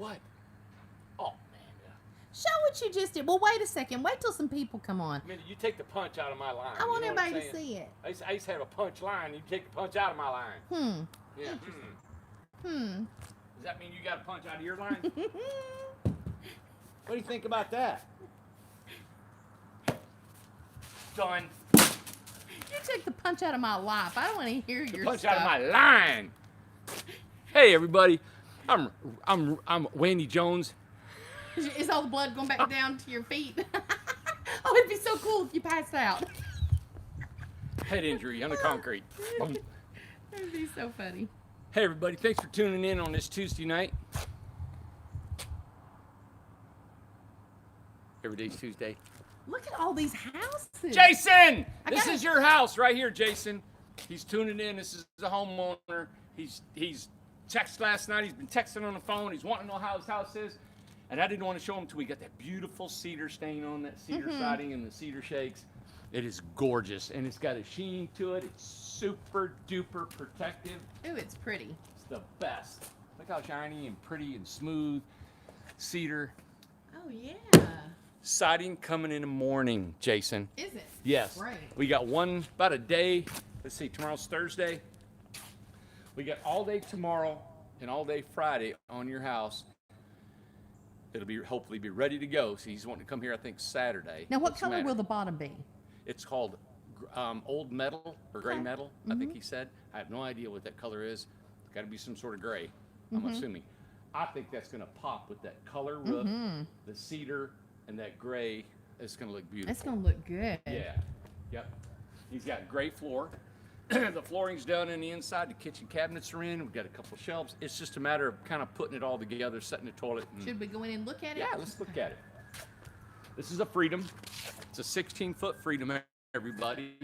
What? Oh, man. Show what you just did. Well, wait a second. Wait till some people come on. I mean, you take the punch out of my line. I want you know everybody to see it. I used to have a punch line. You take the punch out of my line. Yeah. Does that mean you got a punch out of your line? What do you think about that? Done. You took the punch out of my life. I don't want to hear your Punch stuff. out of my line. Hey everybody, I'm Wendy Jones. Is all the blood going back down to your feet? Oh, it'd be so cool if you passed out. Head injury on the concrete. Boom. That'd be so funny. Hey everybody, thanks for tuning in on this Tuesday night. Every day's Tuesday. Look at all these houses. Jason! This is your house right here, Jason. He's tuning in. This is the homeowner. He's texted last night. He's been texting on the phone. He's wanting to know how his house is. And I didn't want to show him until we got that beautiful cedar stain on that cedar siding and the cedar shakes. It is gorgeous. And it's got a sheen to it. It's super duper protective. Ooh, it's pretty. It's the best. Look how shiny and pretty and smooth. Cedar. Oh, yeah. Siding coming in the morning, Jason. Is it? Yes. Right. We got about a day. Let's see, tomorrow's Thursday. We got all day tomorrow and all day Friday on your house. It'll be hopefully be ready to go. So he's wanting to come here, I think, Saturday. Now, what color will the bottom be? It's called old metal or gray metal, I think he said. I have no idea what that color is. It's got to be some sort of gray, I'm assuming. I think that's going to pop with that color roof, the cedar, and that gray. It's going to look beautiful. It's going to look good. Yeah. Yep. He's got gray floor. The flooring's done in the inside. The kitchen cabinets are in. We've got a couple shelves. It's just a matter of kind of putting it all together, setting the toilet. Should we go in and look at it? Yeah, let's look at it. This is a Freedom. It's a 16-foot Freedom, everybody.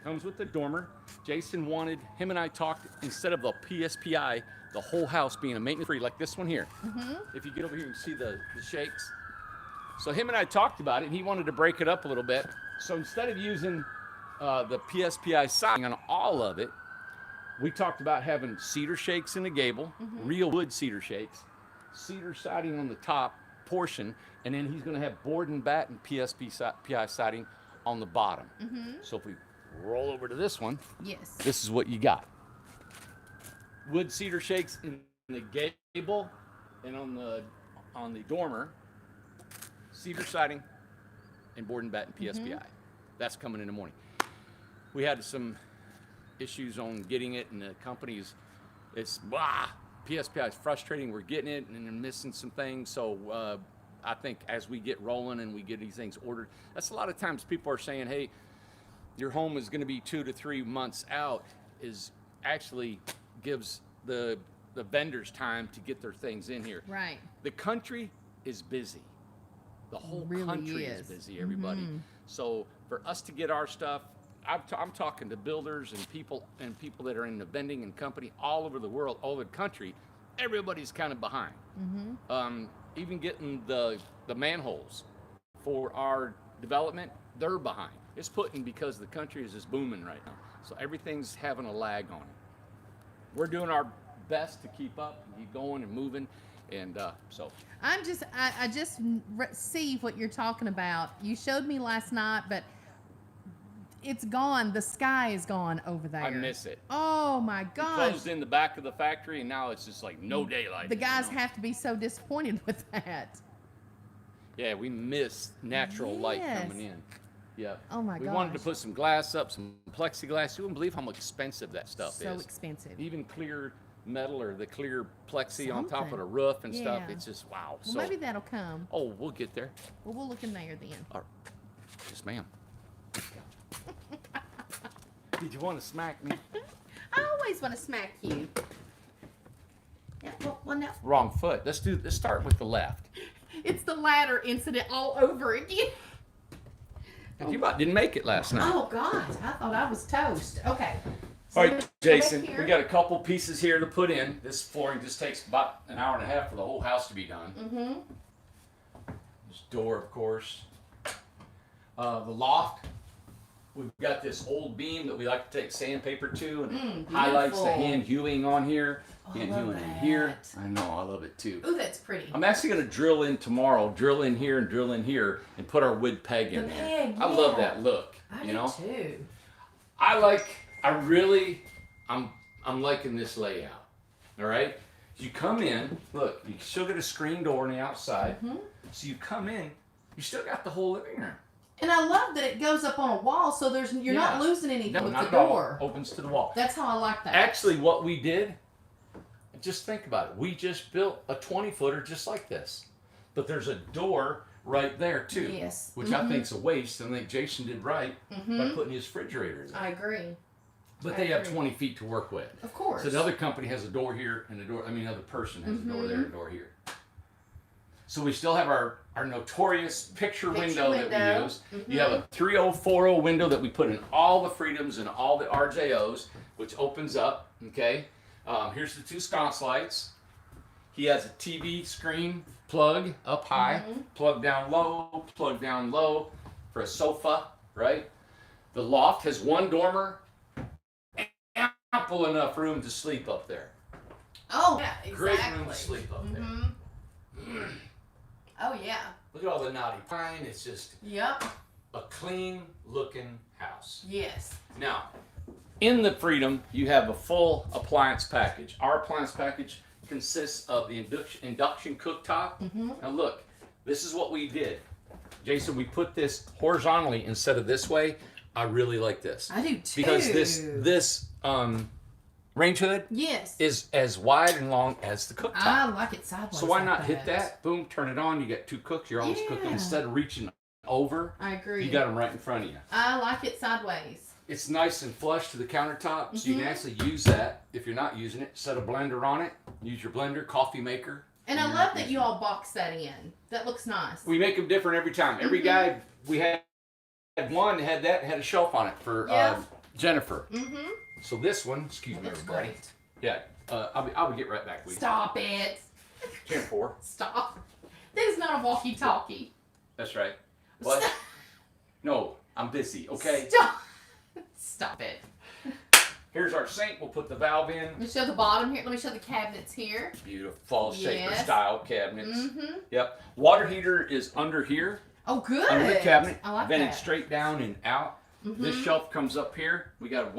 Comes with the dormer. Jason wanted, him and I talked, instead of the PSPI, the whole house being a maintenance-free, like this one here. If you get over here, you can see the shakes. So him and I talked about it, and he wanted to break it up a little bit. So instead of using the PSPI siding on all of it, we talked about having cedar shakes in the gable, real wood cedar shakes, cedar siding on the top portion, and then he's going to have board and bat and PSPI siding on the bottom. So if we roll over to this one, yes, this is what you got. Wood cedar shakes in the gable and on the dormer, cedar siding, and board and bat and PSPI. That's coming in the morning. We had some issues on getting it, and the company's, PSPI is frustrating. We're getting it, and they're missing some things. So I think as we get rolling and we get these things ordered, that's a lot of times people are saying, hey, your home is going to be 2 to 3 months out, is actually gives the vendors time to get their things in here. Right. The country is busy. The whole really country is busy, everybody. So for us to get our stuff, I'm talking to builders and people that are in the vending and company all over the world, all over the country. Everybody's kind of behind. Even getting the manholes for our development, they're behind. It's putting because the country is just booming right now. So everything's having a lag on it. We're doing our best to keep up and keep going and moving. And so I just see what you're talking about. You showed me last night, but it's gone. The sky is gone over there. I miss it. Oh my We gosh. closed in the back of the factory, and now it's just like no daylight. The guys have to be so disappointed with that. Yeah, we miss natural light Yes. coming in. Yep. Oh my We gosh. wanted to put some glass up, some plexiglass. You wouldn't believe how expensive that stuff is. So expensive. Even clear metal or the clear plexi on top of Something. the roof and stuff. Yeah. It's just wow. Well, So maybe that'll come. oh, we'll get there. Well, we'll look in there then. All right. Yes, ma'am. Did you want to smack me? I always want to smack you. Yeah, well, no. Wrong foot. Let's start with the left. It's the ladder incident all over again. You about didn't make it last night. Oh, God. I thought I was toast. Okay. All right, Jason, here. we got a couple pieces here to put in. This flooring just takes about an hour and a half for the whole house to be done. This door, of course. The loft, we've got this old beam that we like to take sandpaper to and highlights the beautiful. hand hewing on here. Getting love you in that. here. I know, I love it too. Ooh, that's pretty. I'm actually going to drill in tomorrow, drill in here and drill in here and put our wood peg in The there. peg, I love yeah. that look, I you do know? too. I'm liking this layout. All right? You come in, look, you still get a screen door on the outside. So you come in, you still got the whole living room. And I love that it goes up on a wall, so you're not losing anything No, with not the at all. door. Opens to the wall. That's how I like that. Actually, what we did, just think about it. We just built a 20-footer just like this. But there's a door right there, too. Yes. Which I think's a waste. And I think Jason did right by putting his refrigerator in. I agree. But they have 20 feet to work with. Of course. So another company has a door here and a door, another person has a door there and a door here. So we still have our notorious picture window that we use. You have a 3040 window that we put in all the Freedoms and all the RJOs, which opens up, okay? Here's the 2 sconce lights. He has a TV screen plug up high, plug down low for a sofa, right? The loft has 1 dormer, ample enough room to sleep up there. Oh, yeah, exactly. Great room to sleep up there. Oh, yeah. Look at all the knotty pine. It's just a clean looking house. Yes. Now, in the Freedom, you have a full appliance package. Our appliance package consists of the induction cooktop. Now look, this is what we did. Jason, we put this horizontally instead of this way. I really like this. I do too. Because this range hood is as wide and long as the cooktop. I like it sideways. So why like not hit that? Boom, turn it on. You got 2 cooks. You're always cooking. Instead of reaching over, I agree. you got them right in front of you. I like it sideways. It's nice and flush to the countertop, so you can actually use that. If you're not using it, set a blender on it. Use your blender, coffee maker. And I love that you all box that in. That looks nice. We make them different every time. Every guy we had one had a shelf on it for Jennifer. So this one, excuse me, That's everybody. great. Yeah, I'll get right back with you. Stop it. 10-4. Stop. That is not a walkie-talkie. That's right. What? No, I'm busy. Okay. Stop. Stop it. Here's our sink. We'll put the valve in. Let me show the bottom here. Let me show the cabinets here. Beautiful shaper Yes. style cabinets. Yep. Water heater is under here. Oh, good. Under the cabinet. I like vented that. straight down and out. This shelf comes up here. We got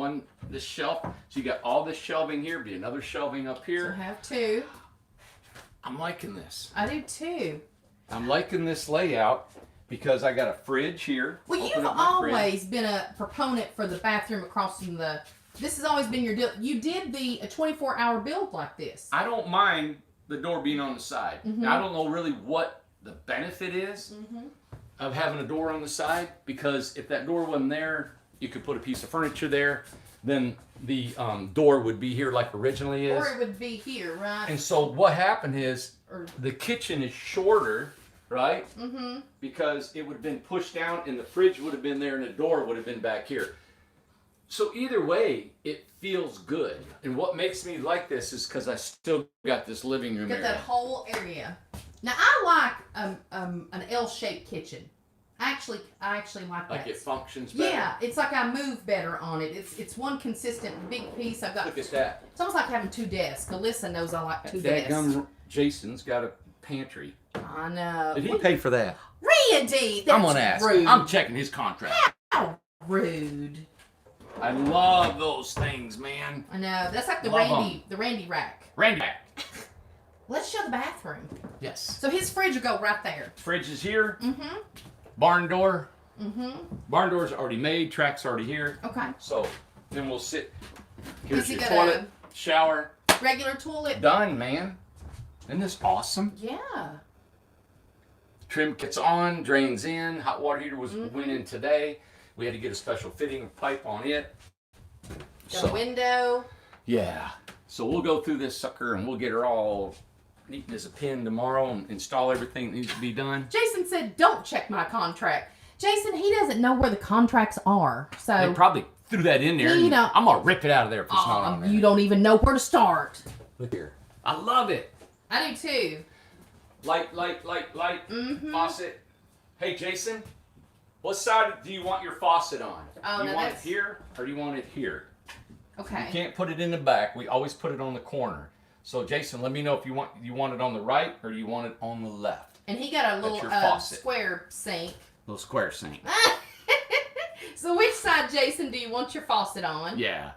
this shelf. So you got all this shelving here. Be another shelving up So here. I have 2. I'm liking this. I do too. I'm liking this layout because I got a fridge here. Well, Open you've up my fridge. always been a proponent for the bathroom across from the. This has always been your deal. You did a 24-hour build like this. I don't mind the door being on the side. I don't know really what the benefit is of having a door on the side, because if that door wasn't there, you could put a piece of furniture there, then the door would be here like originally is. Or it would be here, right? And so what happened is the kitchen is shorter, right? Because it would have been pushed down and the fridge would have been there and the door would have been back here. So either way, it feels good. And what makes me like this is because I still got this living room Got area. that whole area. Now I like an L-shaped kitchen. I actually like that. Like it functions better. Yeah, it's like I move better on it. It's one consistent big piece. I've got. Look at that. It's almost like having 2 desks. Alyssa knows I like 2 desks. Dadgum Jason's got a pantry. I know. Did he pay for that? Randy, that's I'm gonna ask. rude. I'm checking his contract. How rude. I love those things, man. I know. That's like the Love Randy rack. Randy. Let's show the bathroom. Yes. So his fridge will go right there. Fridge is here. Barn door. Barn door's already made. Track's already here. Okay. So then we'll sit. Here's Has he your got toilet, shower. Regular toilet. Done, man. Isn't this awesome? Yeah. Trim kits on, drains in. Hot water heater went in today. We had to get a special fitting pipe on it. Got a window. Yeah. So we'll go through this sucker and we'll get her all neat as a pin tomorrow and install everything that needs to be done. Jason said, "Don't check my contract." Jason, he doesn't know where the contracts are, so They probably threw that in there. You and know- I'm gonna rip it out of there if it's not on there. you don't even know where to start. Look here. I love it. I do too. Light. Faucet. Hey, Jason, what side do you want your faucet on? Oh, do you no, want that's- it here or do you want it here? Okay. You can't put it in the back. We always put it on the corner. So Jason, let me know if you want it on the right or you want it on the left. And he got a little square sink. Little square sink. So which side, Jason, do you want your faucet on? Yeah.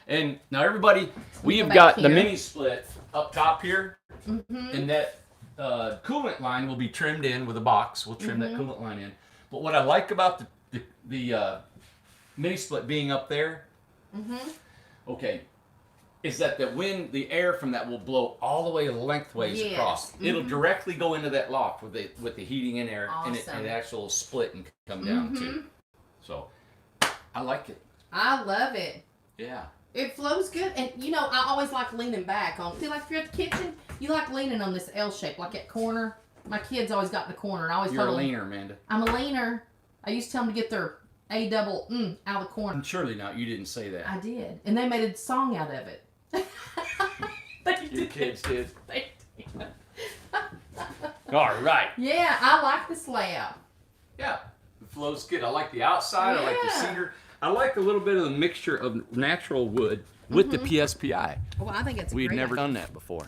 And now everybody, we have got the mini split up top here, and that coolant line will be trimmed in with a box. We'll trim that coolant line in. But what I like about the mini split being up there, okay, is that the air from that will blow all the way lengthways across. It'll directly go into that loft with the heating in there, and it actually split and come down too. So I like it. I love it. Yeah. It flows good, and you know I always like leaning back on. See, like if you're at the kitchen, you like leaning on this L shape, like that corner. My kids always got in the corner, and I always You're a leaner, Amanda. I'm a leaner. I used to tell them to get their A double out of the corner. Surely not. You didn't say that. I did, and they made a song out of it. Your kids did. They did. All right. Yeah, I like this layout. Yeah, it flows good. I like the outside. I like the cedar. I like a little bit of the mixture of natural wood with the PSPI. Well, I think it's We'd never done that before.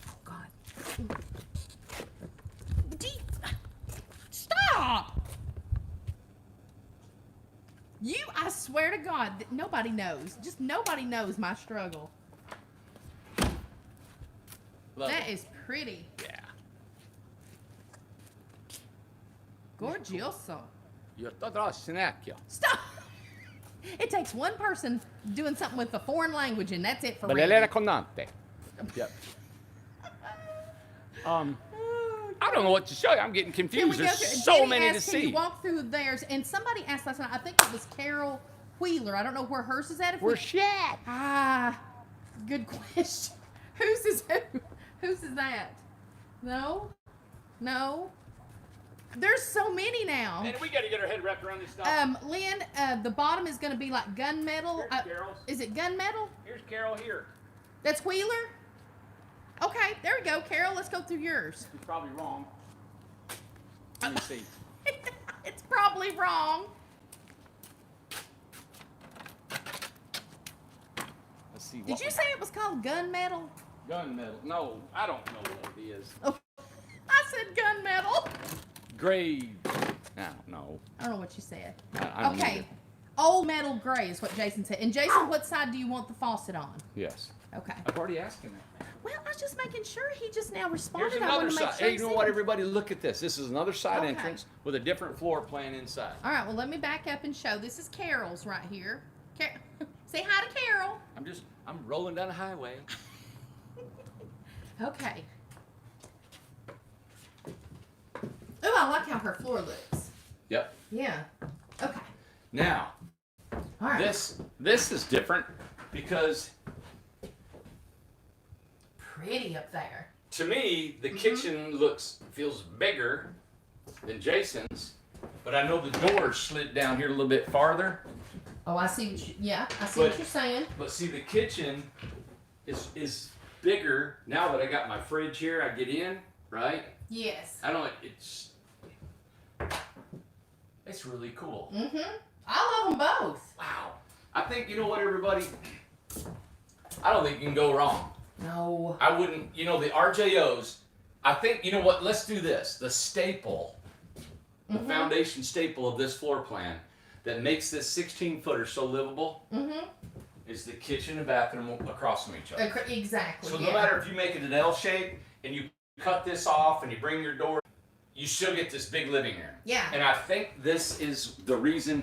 Oh, God. Stop! I swear to God, that nobody knows. Just nobody knows my struggle. That is pretty. Yeah. Gorgioso. Stop! It takes one person doing something with a foreign language, and that's it for me. Yep. I don't know what to show you. I'm getting confused. There's so many to see. Can you walk through theirs? And somebody asked last night, I think it was Carol Wheeler. I don't know where hers is at. Where's she at? Good question. Whose is who? Whose is that? No? There's so many now. And we got to get our head wrapped around this stuff. Lynn, the bottom is going to be like gunmetal. Here's Carol's. Is it gunmetal? Here's Carol here. That's Wheeler? Okay, there we go. Carol, let's go through yours. You're probably wrong. Let me see. It's probably wrong. Let's see. Did you say it was called gunmetal? Gunmetal? No, I don't know what it is. Oh, I said gunmetal. Gray. I don't know. I don't know what you said. I don't Okay. either. Old metal gray is what Jason said. And Jason, what side do you want the faucet on? Yes. Okay. I've already asked him that. Well, I was just making sure. He just now responded. Here's I another wanted to make side. sure Hey, he you know said what, it. everybody? Look at this. This is another side Okay. entrance with a different floor plan inside. All right, well, let me back up and show. This is Carol's right here. Say hi to Carol. I'm rolling down the highway. Okay. Oh, I like how her floor looks. Yep. Yeah. Okay. Now, All right. this is different because Pretty up there. to me the kitchen feels bigger than Jason's, but I know the door slid down here a little bit farther. Oh, I see what you're saying. But see, the kitchen is bigger now that I got my fridge here. I get in, right? Yes. I don't. It's really cool. I love them both. Wow. I think, you know what, everybody? I don't think you can go wrong. No. I wouldn't, the RJOs, I think, you know what, let's do this. The staple, the foundation staple of this floor plan that makes this 16-footer so livable is the kitchen and bathroom across from each other. Exactly. So no matter if you make it an L shape and you cut this off and you bring your door, you still get this big living room. Yeah. And I think this is the reason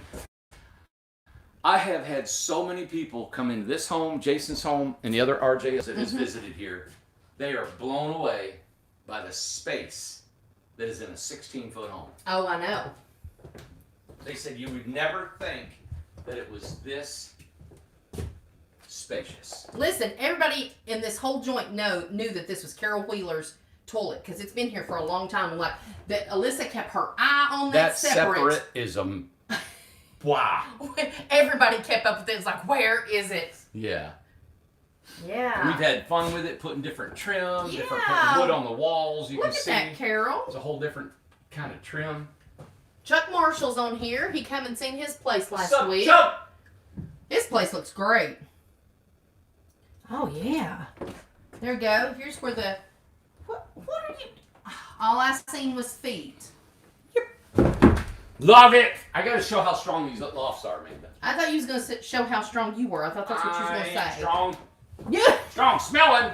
I have had so many people come into this home, Jason's home, and the other RJs that has visited here. They are blown away by the space that is in a 16-foot home. Oh, I know. They said you would never think that it was this spacious. Listen, everybody in this whole joint knew that this was Carol Wheeler's toilet because it's been here for a long time. And like that, Alyssa kept her eye on that separate is wow. Everybody kept up with it. It's like, where is it? Yeah. Yeah. We've had fun with it, putting different trim, different Yeah. wood on the walls. You Look can at see that, Carol. it's a whole different kind of trim. Chuck Marshall's on here. He come and seen his place last What's up, week. Chuck? His place looks great. Oh, yeah. There we go. Here's where the... What are you... All I seen was feet. Love it. I got to show how strong these lofts are, Amanda. I thought you was going to show how strong you were. I thought that's what you was going to say. Strong. Yeah. Strong smelling.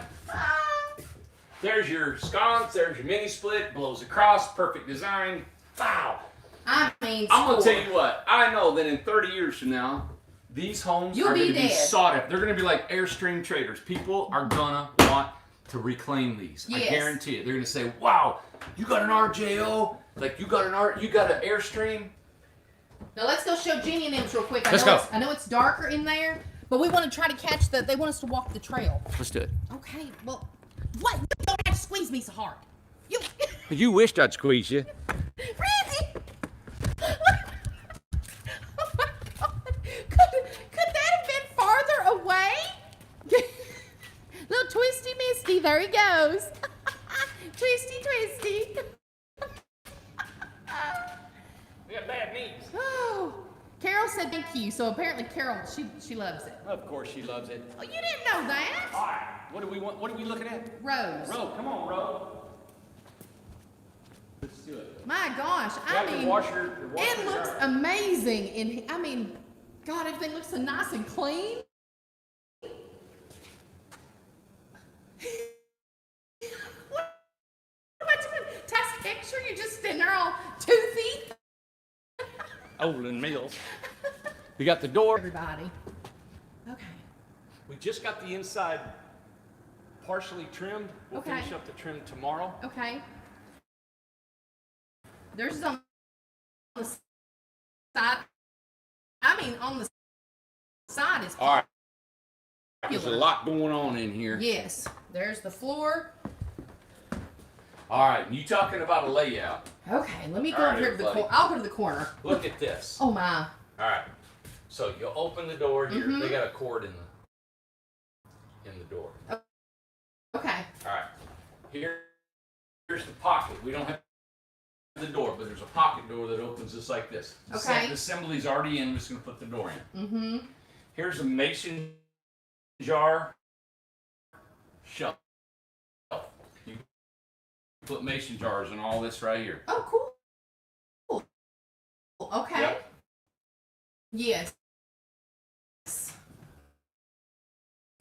There's your sconce. There's your mini split. Blows across. Perfect design. Wow. I mean, I'm going to tell you what. I know that in 30 years from now, these homes are going to be sought after. They're going to be like Airstream traders. People are going to want to reclaim these. Yes. I guarantee it. They're going to say, wow, you got an RJO? Like you got an Airstream? Now let's go show Jenny and them real quick. Let's go. I know it's darker in there, but we want to try to catch they want us to walk the trail. Let's do it. Okay, well, what? You don't have to squeeze me so hard. You wished I'd squeeze you. Randy! Oh my God. Could that have been farther away? Little twisty misty, there he goes. Twisty. We got bad knees. Oh, Carol said thank you, so apparently Carol, she loves it. Of course she loves it. Oh, you didn't know that? All right. What do we want? What are we looking at? Rose. Ro, come on, Ro. Let's do it. My gosh, Yeah, I mean, your washer it looks dryer. amazing. God, everything looks so nice and clean. What am I doing? Test picture? You're just sitting there all toothy. Olin Mills. We got the door. Everybody. Okay. We just got the inside partially trimmed. We'll Okay. finish up the trim tomorrow. Okay. There's some on the side. On the side is. All right. There's a lot going on in here. Yes. There's the floor. All right. You talking about a layout. Okay, let me go All right, over here to the everybody. corner. I'll go to the corner. Look at this. Oh my. All right. So you open the door here. Mhm. They got a cord in the door. Okay. All right. Here's the pocket. We don't have the door, but there's a pocket door that opens just like this. Okay. The assembly's already in. We're just gonna put the door in. Mm-hmm. Here's a mason jar shelf. You put mason jars in all this right here. Oh, cool. Okay. Yep. Yes.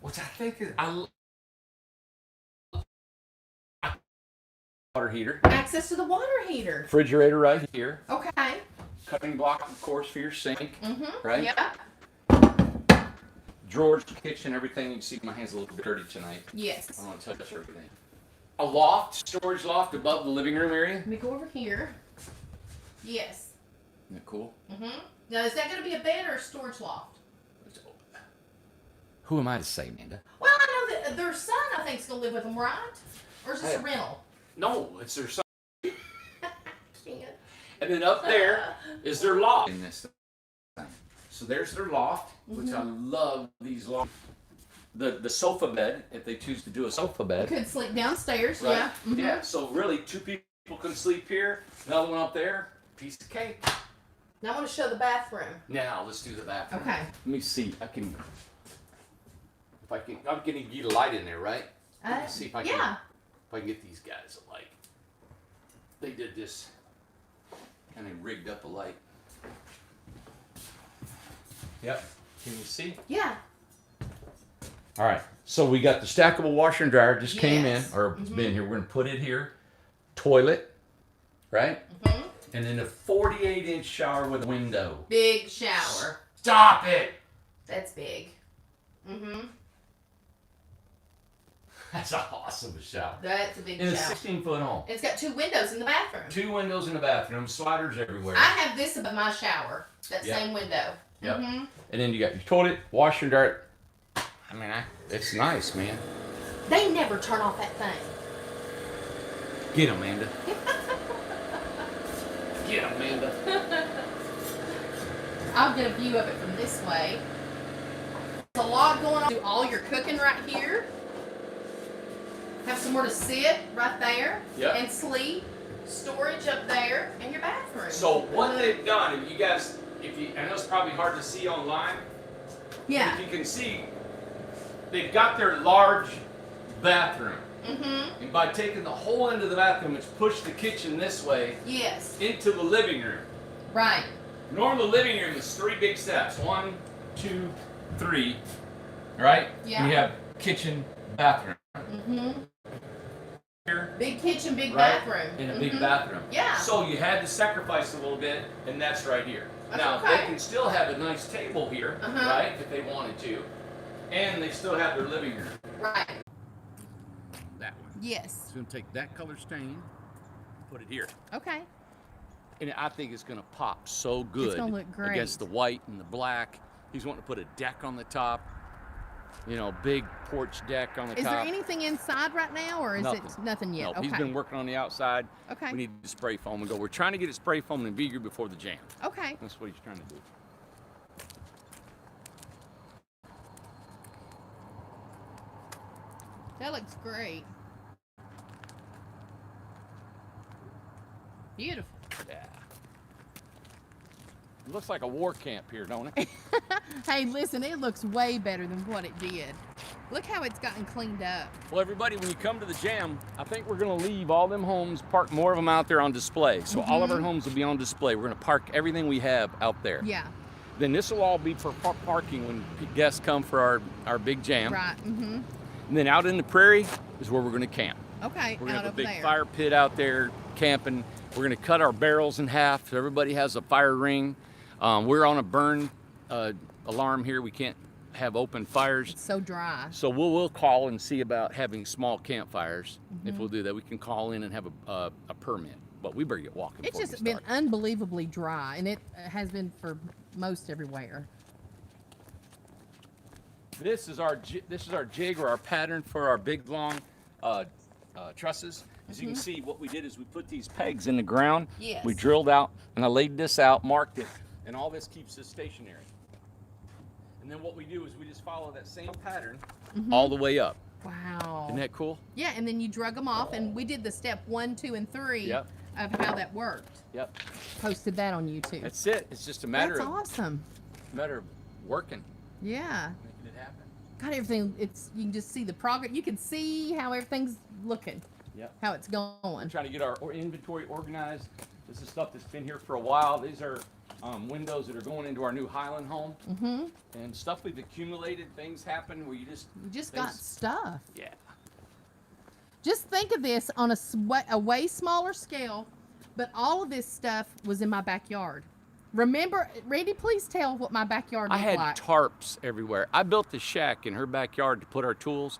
Which I think is water heater. Access to the water heater. Refrigerator right here. Okay. Cutting block, of course, for your sink. Mm-hmm. Right? Yeah. Drawers, kitchen, everything. You can see my hands a little bit dirty tonight. Yes. I want to touch everything. A loft, storage loft above the living room area. Let me go over here. Yes. Isn't that cool? Mm-hmm. Now, is that going to be a bed or a storage loft? Who am I to say, Amanda? Well, I know that their son, I think, is going to live with them, right? Or is this a Hey. rental? No, it's their son. And then up there is their loft. In this thing. So there's their loft, which I love these lofts. The sofa bed, if they choose to do a sofa You bed. could sleep downstairs, Right? yeah. Mm-hmm. Yeah, so really 2 people can sleep here, another one up there, piece of cake. Now I want to show the bathroom. Now let's do the bathroom. Okay. Let me see. I can get a light in there, right? Let me see if I can. Yeah. If I can get these guys a light. They did this, and they rigged up a light. Yep. Can you see? Yeah. All right. So we got the stackable washer and dryer just came in, Yes. or it's been here. We're gonna put it here. Toilet, right? Mm-hmm. And then a 48-inch shower with a window. Big shower. Stop it! That's big. Mm-hmm. That's an awesome shower. That's a big In a shower. 16-foot home. It's got 2 windows in the bathroom. 2 windows in the bathroom, sliders everywhere. I have this above my shower. That Yep. same window. Yep. Mm-hmm. And then you got your toilet, washer and dryer. I mean, it's nice, man. They never turn off that thing. Get Amanda. Get Amanda. I'll get a view of it from this way. There's a lot going on. Do all your cooking right here. Have somewhere to sit right there. Yep. And sleep. Storage up there. And your bathroom. So what they've done, if you guys, I know it's probably hard to see online. Yeah. If you can see, they've got their large bathroom. Mm-hmm. And by taking the whole end of the bathroom, it's pushed the kitchen this way Yes. into the living room. Right. Normally, the living room is 3 big steps. 1, 2, 3. Right? Yeah. And you have kitchen, bathroom. Mm-hmm. Here, Big kitchen, big right? bathroom. And a big bathroom. Yeah. So you had to sacrifice a little bit, and that's right here. That's now, okay. they can still have a nice table here, right, if they wanted to. And they still have their living room. Right. That one. Yes. He's going to take that color stain, put it here. Okay. And I think it's going to pop so good It's gonna look great. against the white and the black. He's wanting to put a deck on the top. You know, big porch deck on the Is top. there anything inside right now, or is Nothing. it nothing yet? No, Okay. he's been working on the outside. Okay. We need to spray foam and go. We're trying to get it spray foam and vigor before the jam. Okay. That's what he's trying to do. That looks great. Beautiful. Yeah. It looks like a war camp here, don't it? Hey, listen, it looks way better than what it did. Look how it's gotten cleaned up. Well, everybody, when you come to the jam, I think we're going to leave all them homes, park more of them out there on display. So all of our homes will be on display. We're going to park everything we have out there. Yeah. Then this will all be for parking when guests come for our big jam. Right. Mm-hmm. And then out in the prairie is where we're going to camp. Okay. We're going to out have a over big there. fire pit out there camping. We're going to cut our barrels in half so everybody has a fire ring. We're on a burn alarm here. We can't have open fires. It's so dry. So we'll call and see about having small campfires. If we'll do that, we can call in and have a permit. But we better get walking. It's before we just been start. unbelievably dry, and it has been for most everywhere. This is our jig or our pattern for our big long trusses. As you can see, what we did is we put these pegs in the ground. Yes. We drilled out, and I laid this out, marked it, and all this keeps us stationary. And then what we do is we just follow that same pattern all the way up. Wow. Isn't that cool? Yeah, and then you drug them off, and we did the step 1, 2, and 3 Yep. of how that worked. Yep. Posted that on YouTube. That's it. It's just a matter That's of awesome. working, Yeah. making it happen. God, everything. You can just see the progress. You can see how everything's looking. Yep. How it's We're going. trying to get our inventory organized. This is stuff that's been here for a while. These are windows that are going into our new Highland home. And stuff we've accumulated. Things happen where you just Got stuff. yeah. Just think of this on a way smaller scale, but all of this stuff was in my backyard. Remember, Randy, please tell what my backyard I looked had like. tarps everywhere. I built the shack in her backyard to put our tools.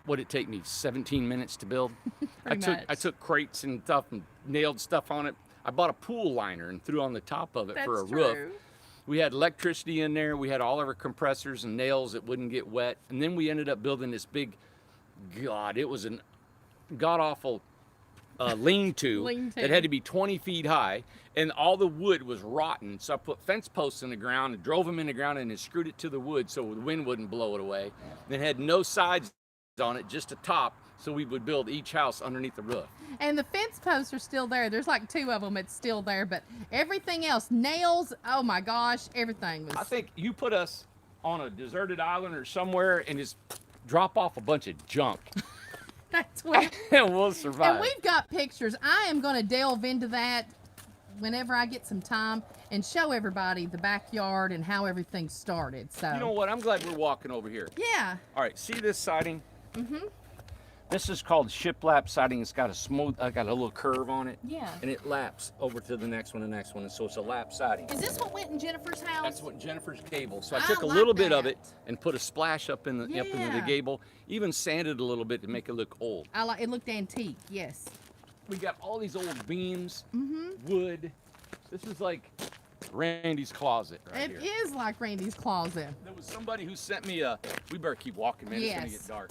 What'd it take me? 17 minutes to build. I Pretty took crates and stuff and nailed stuff on it. I bought a pool liner and threw on the top of it for a roof. We had electricity in there. We had all of our compressors and nails that wouldn't get wet. And then we ended up building this big, God, it was an god-awful lean-to Lean-to. that had to be 20 feet high. And all the wood was rotten. So I put fence posts in the ground and drove them in the ground and then screwed it to the wood so the wind wouldn't blow it away. And it had no sides on it, just a top. So we would build each house underneath the roof. And the fence posts are still there. There's like 2 of them. It's still there, but everything else, nails. Oh my gosh, everything was. I think you put us on a deserted island or somewhere and just drop off a bunch of junk That's what. and we'll survive. And we've got pictures. I am going to delve into that whenever I get some time and show everybody the backyard and how everything started. So. You know what? I'm glad we're walking over here. Yeah. All right, see this siding? This is called Shiplap Siding. It's got got a little curve on it. Yeah. And it laps over to the next one, and so it's a lap siding. Is this what went in Jennifer's house? That's what Jennifer's gable. So I I took a like little bit of that. it and put a splash up into the Yeah. gable. Even sanded a little bit to make it look old. I like. It looked antique. Yes. We got all these old beams, wood. This is like Randy's closet right It here. is like Randy's closet. There was somebody who sent me a. We better keep walking, man. It's gonna Yes. get dark.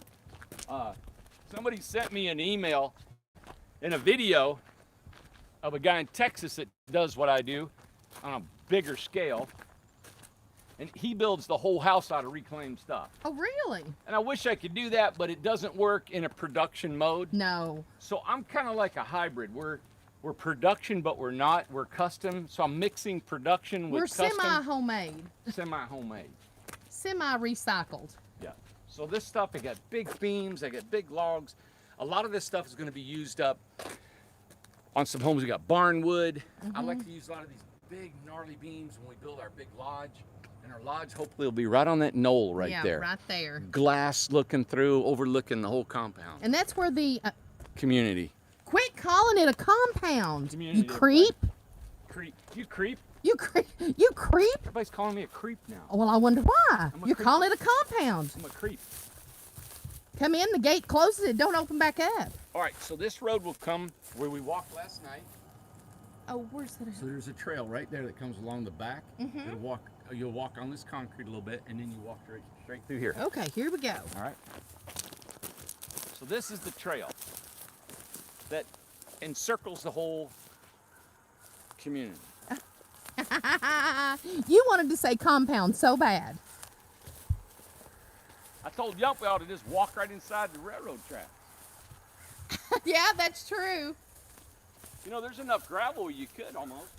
Somebody sent me an email and a video of a guy in Texas that does what I do on a bigger scale, and he builds the whole house out of reclaimed stuff. Oh, really? And I wish I could do that, but it doesn't work in a production mode. No. So I'm kind of like a hybrid. We're production, but we're not. We're custom. So I'm mixing production with We're custom. semi-homemade, Semi-homemade. semi-recycled. Yeah. So this stuff, they got big beams, they got big logs. A lot of this stuff is going to be used up on some homes. We got barn wood. I like to use a lot of these big gnarly beams when we build our big lodge. And our lodge hopefully will be right on that knoll right there. Yeah, right there. Glass looking through, overlooking the whole compound. And that's where the... community. Quit calling it a compound. Community, you creep. Creep. You creep? You creep. You creep? Everybody's calling me a creep now. Well, I wonder why. I'm a You're creep. calling it a compound. I'm a creep. Come in, the gate closes, it don't open back up. All right, so this road will come where we walked last night. Oh, where's that? So there's a trail right there that comes along the back. You'll walk on this concrete a little bit, and then you walk straight through here. Okay, here we go. All right. So this is the trail that encircles the whole community. You wanted to say compound so bad. I told y'all we ought to just walk right inside the railroad tracks. Yeah, that's true. You know, there's enough gravel you could almost.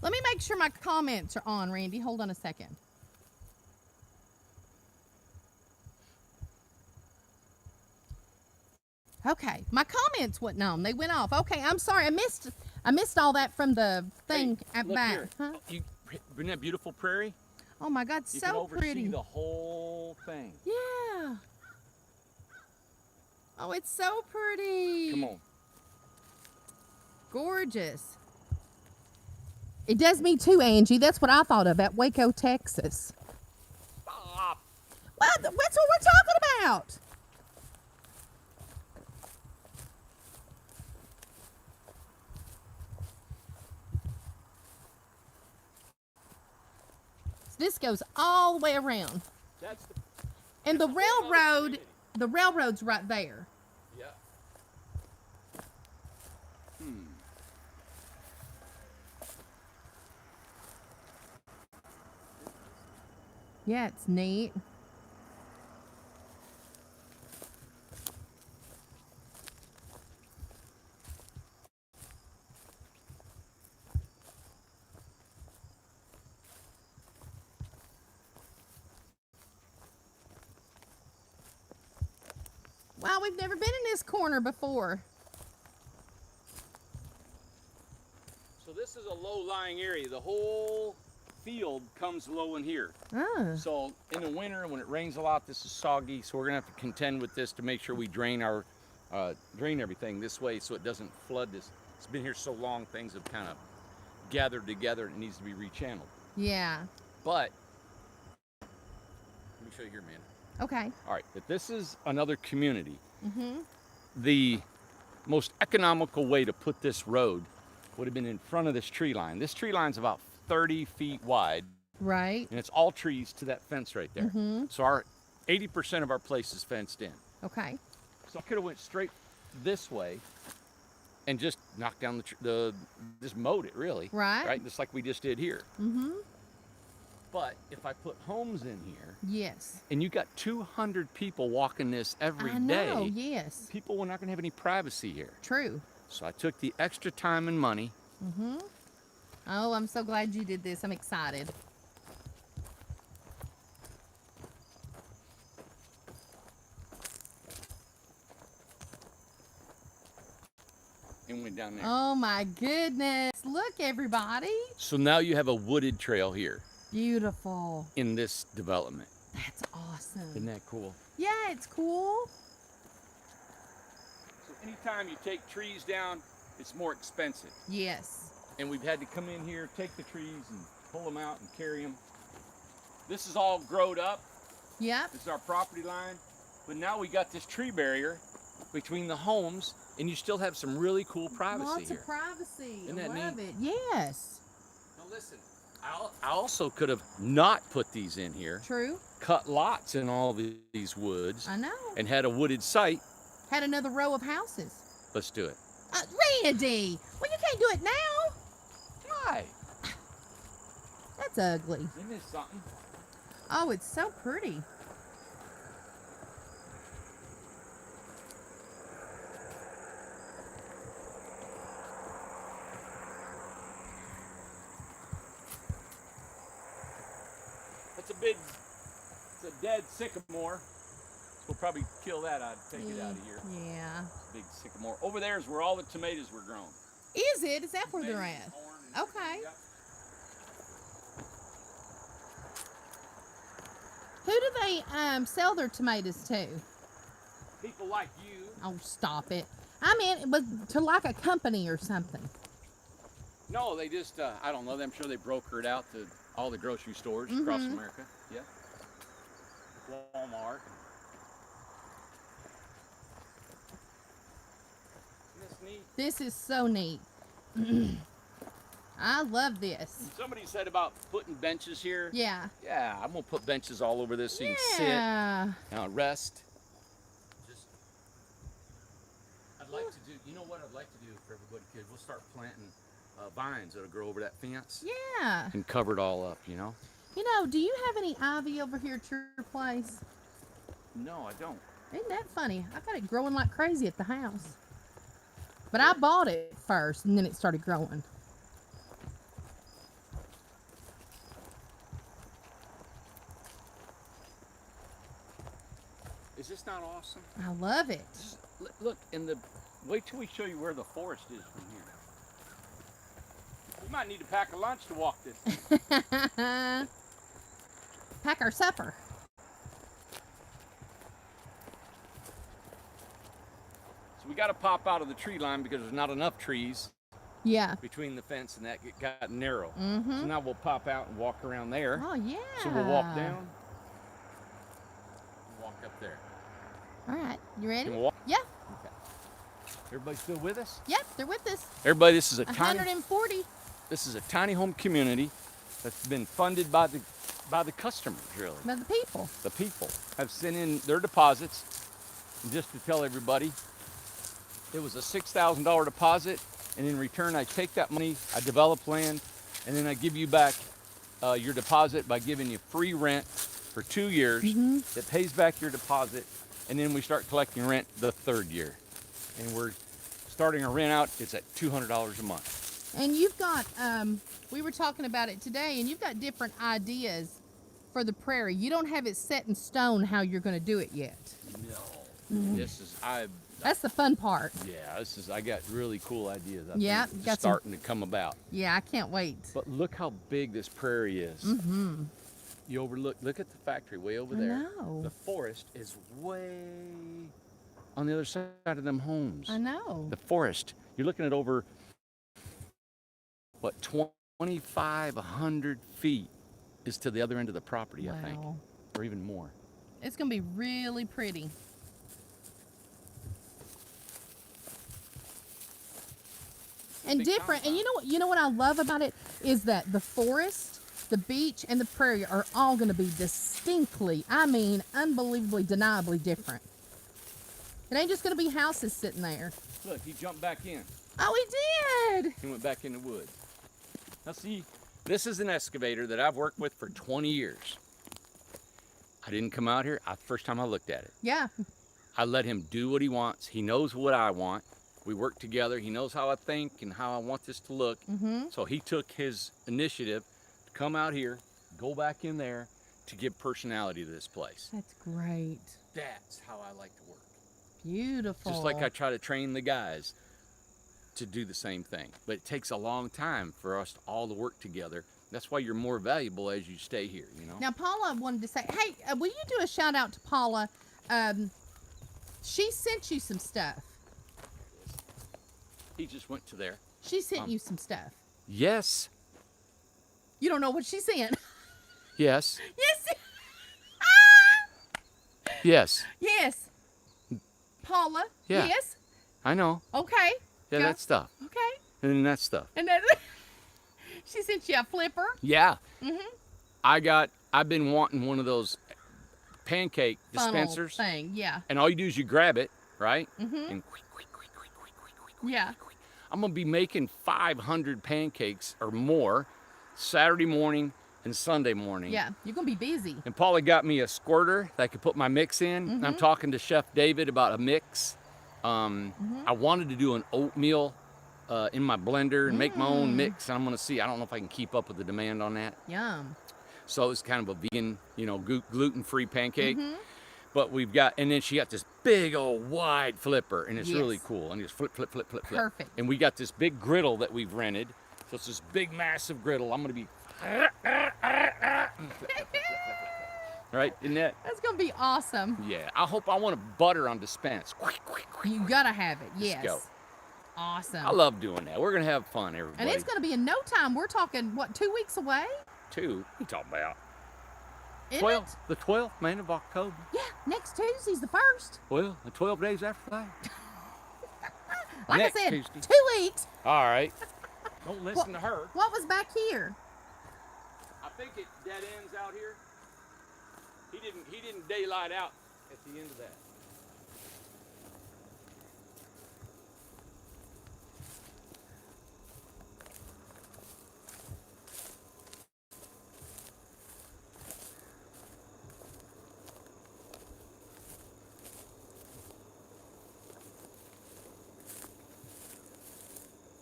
Let me make sure my comments are on, Randy. Hold on a second. Okay, my comments wasn't on. They went off. Okay, I'm sorry. I missed all that from the thing at Look back. here. Huh? Isn't that beautiful prairie? Oh my God, You can so oversee pretty. the whole thing. Yeah. Oh, it's so pretty. Come on. Gorgeous. It does me too, Angie. That's what I thought of at Waco, Texas. Stop. Well, that's what we're talking about. This goes all the way around. That's the, And the that's a whole other railroad, community. the railroad's right there. Yeah. Yeah, it's neat. Wow, we've never been in this corner before. So this is a low-lying area. The whole field comes low in here. Oh. So in the winter, when it rains a lot, this is soggy. So we're gonna have to contend with this to make sure we drain everything this way so it doesn't flood this. It's been here so long, things have kind of gathered together and it needs to be rechanneled. Yeah. But let me show you here, man. Okay. All right, but this is another community. Mm-hmm. The most economical way to put this road would have been in front of this tree line. This tree line's about 30 feet wide, Right. and it's all trees to that fence right there. Mm-hmm. So our 80% of our place is fenced in. Okay. So I could have went straight this way and just knocked down just mowed it really. Right. Just like we just did here. Mm-hmm. But if I put homes in here, Yes. and you got 200 people walking this every I know. day, Yes. people were not going to have any privacy here. True. So I took the extra time and money. Mm-hmm. Oh, I'm so glad you did this. I'm excited. And went down there. Oh my goodness. Look, everybody. So now you have a wooded trail here Beautiful. in this development. That's awesome. Isn't that cool? Yeah, it's cool. So anytime you take trees down, it's more expensive. Yes. And we've had to come in here, take the trees and pull them out and carry them. This is all growed up. Yep. This is our property line. But now we got this tree barrier between the homes, and you still have some really cool privacy Lots here. of privacy. Isn't I that love neat? it. Yes. Now listen, I also could have not put these in here, True. cut lots in all these woods, I know. and had a wooded site. Had another row of houses. Let's do it. Randy, well, you can't do it now. Why? That's ugly. Isn't this something? Oh, it's so pretty. it's a dead sycamore. So we'll probably kill that. I'd take it out of here. Yeah. Big sycamore. Over there is where all the tomatoes were grown. Is it? Is that where they're Tomatoes at? and corn and Okay. yep. Who do they sell their tomatoes to? People like you. Oh, stop it. I mean, it was to like a company or something. No, they just, I don't know. I'm sure they broker it out to all the grocery stores across America. Yeah. Walmart. Isn't this neat? This is so neat. I love this. Somebody said about putting benches here. Yeah. Yeah, I'm gonna put benches all over this so you can Yeah. sit, rest. Just, I'd like to do. You know what I'd like to do for everybody, kids? We'll start planting vines that'll grow over that fence Yeah. and cover it all up. You know. You know, do you have any ivy over here at your place? No, I don't. Isn't that funny? I got it growing like crazy at the house. But I bought it first and then it started growing. Is this not awesome? I love it. Look, wait till we show you where the forest is from here. We might need to pack a lunch to walk this. Pack our supper. So we got to pop out of the tree line because there's not enough trees Yeah. between the fence and that it got narrow. Mm-hmm. So now we'll pop out and walk around there. Oh, yeah. So we'll walk down, walk up there. All right. You ready? Can we walk? Yeah. Okay. Everybody still with us? Yep, they're with us. Everybody, this is a 140. tiny home community that's been funded by the customers, really. By the people. The people have sent in their deposits. And just to tell everybody, it was a $6,000 deposit, and in return I take that money, I develop land, and then I give you back your deposit by giving you free rent for 2 years. It pays back your deposit, and then we start collecting rent the 3rd year. And we're starting a rent out, it's at $200 a month. And you've got, we were talking about it today, and you've got different ideas for the prairie. You don't have it set in stone how you're going to do it yet. No, this is, That's the fun part. yeah, I got really cool ideas. I Yeah, think, got some- starting to come about. Yeah, I can't wait. But look how big this prairie is. Mm-hmm. You look at the factory way over I there. know. The forest is way on the other side of them homes. I know. The forest, you're looking at over, what, 2,500 feet is to the other end of the property, I think, Wow. or even more. It's going to be really pretty. And Big different. And compound. you know what I love about it is that the forest, the beach, and the prairie are all going to be distinctly, I mean, unbelievably, deniably different. It ain't just going to be houses sitting there. Look, he jumped back in. Oh, he did. He went back in the woods. Now see, this is an excavator that I've worked with for 20 years. I didn't come out here, first time I looked at it. Yeah. I let him do what he wants. He knows what I want. We work together. He knows how I think and how I want this to look. Mm-hmm. So he took his initiative to come out here, go back in there to give personality to this place. That's great. That's how I like to work. Beautiful. Just like I try to train the guys to do the same thing. But it takes a long time for us all to work together. That's why you're more valuable as you stay here, you know? Now, Paula wanted to say, hey, will you do a shout out to Paula? She sent you some stuff. He just went to there. She sent you some stuff. Yes. You don't know what she sent. Yes. Yes. Yes. Yes. Paula. Yeah. Yes. I know. Okay. Yeah, Go. that stuff. Okay. And then that stuff. And then she sent you a flipper. Yeah. Mm-hmm. I've been wanting one of those pancake Funnel dispensers. thing. Yeah. And all you do is you grab it, right? Mm-hmm. And Yeah. I'm going to be making 500 pancakes or more Saturday morning and Sunday morning. Yeah. You're gonna be busy. And Paula got me a squirter that I could put my mix in. And I'm talking to Chef David about a mix. I wanted to do an oatmeal in my blender and make my own mix. And I'm going to see. I don't know if I can keep up with the demand on that. Yum. So it's kind of a vegan, gluten-free pancake. But we've got, and then she got this big old wide flipper, and it's really cool. And just flip, flip, flip, flip, flip. Perfect. And we got this big griddle that we've rented. So it's this big, massive griddle. I'm gonna be, right? Isn't that? That's gonna be awesome. Yeah. I want to butter on dispense. You gotta have it. Yes. Let's go. Awesome. I love doing that. We're gonna have fun, everybody. And it's gonna be in no time. We're talking what, 2 weeks away? 2. What you talking about? Isn't 12. it? The 12th, man, of October. Yeah, next Tuesday's the 1st. Well, the 12 days after that. Like Next I said, Tuesday. 2 weeks. All right. Don't listen to her. What was back here? I think it dead ends out here. He didn't daylight out at the end of that.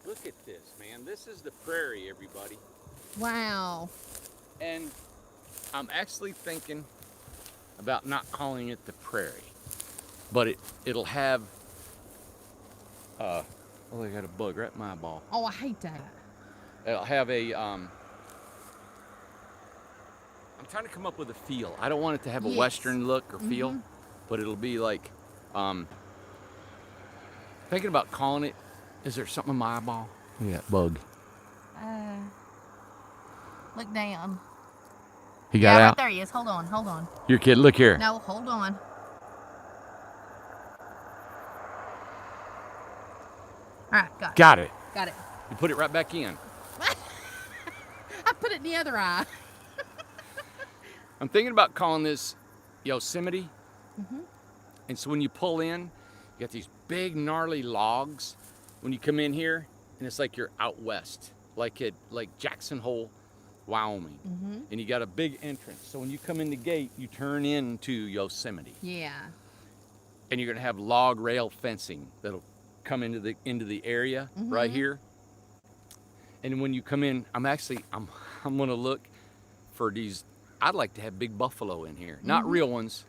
Look at this, man. This is the prairie, everybody. Wow. And I'm actually thinking about not calling it the prairie, but it'll have, oh, I got a bug right in my eyeball. Oh, I hate that. It'll have a, I'm trying to come up with a feel. I don't want it to have a Western look or feel, but it'll be like, thinking about calling it, is there something in my eyeball? Look at that bug. Look down. He got Right out? there he is. Hold on. Your kid, look here. No, hold on. All right, got it. Got it. You put it right back in. I put it in the other eye. I'm thinking about calling this Yosemite. And so when you pull in, you got these big gnarly logs. When you come in here, and it's like you're out west, like Jackson Hole, Wyoming. And you got a big entrance. So when you come in the gate, you turn into Yosemite. Yeah. And you're gonna have log rail fencing that'll come into the area right here. And when you come in, I'm gonna look for these. I'd like to have big buffalo in here, not real ones,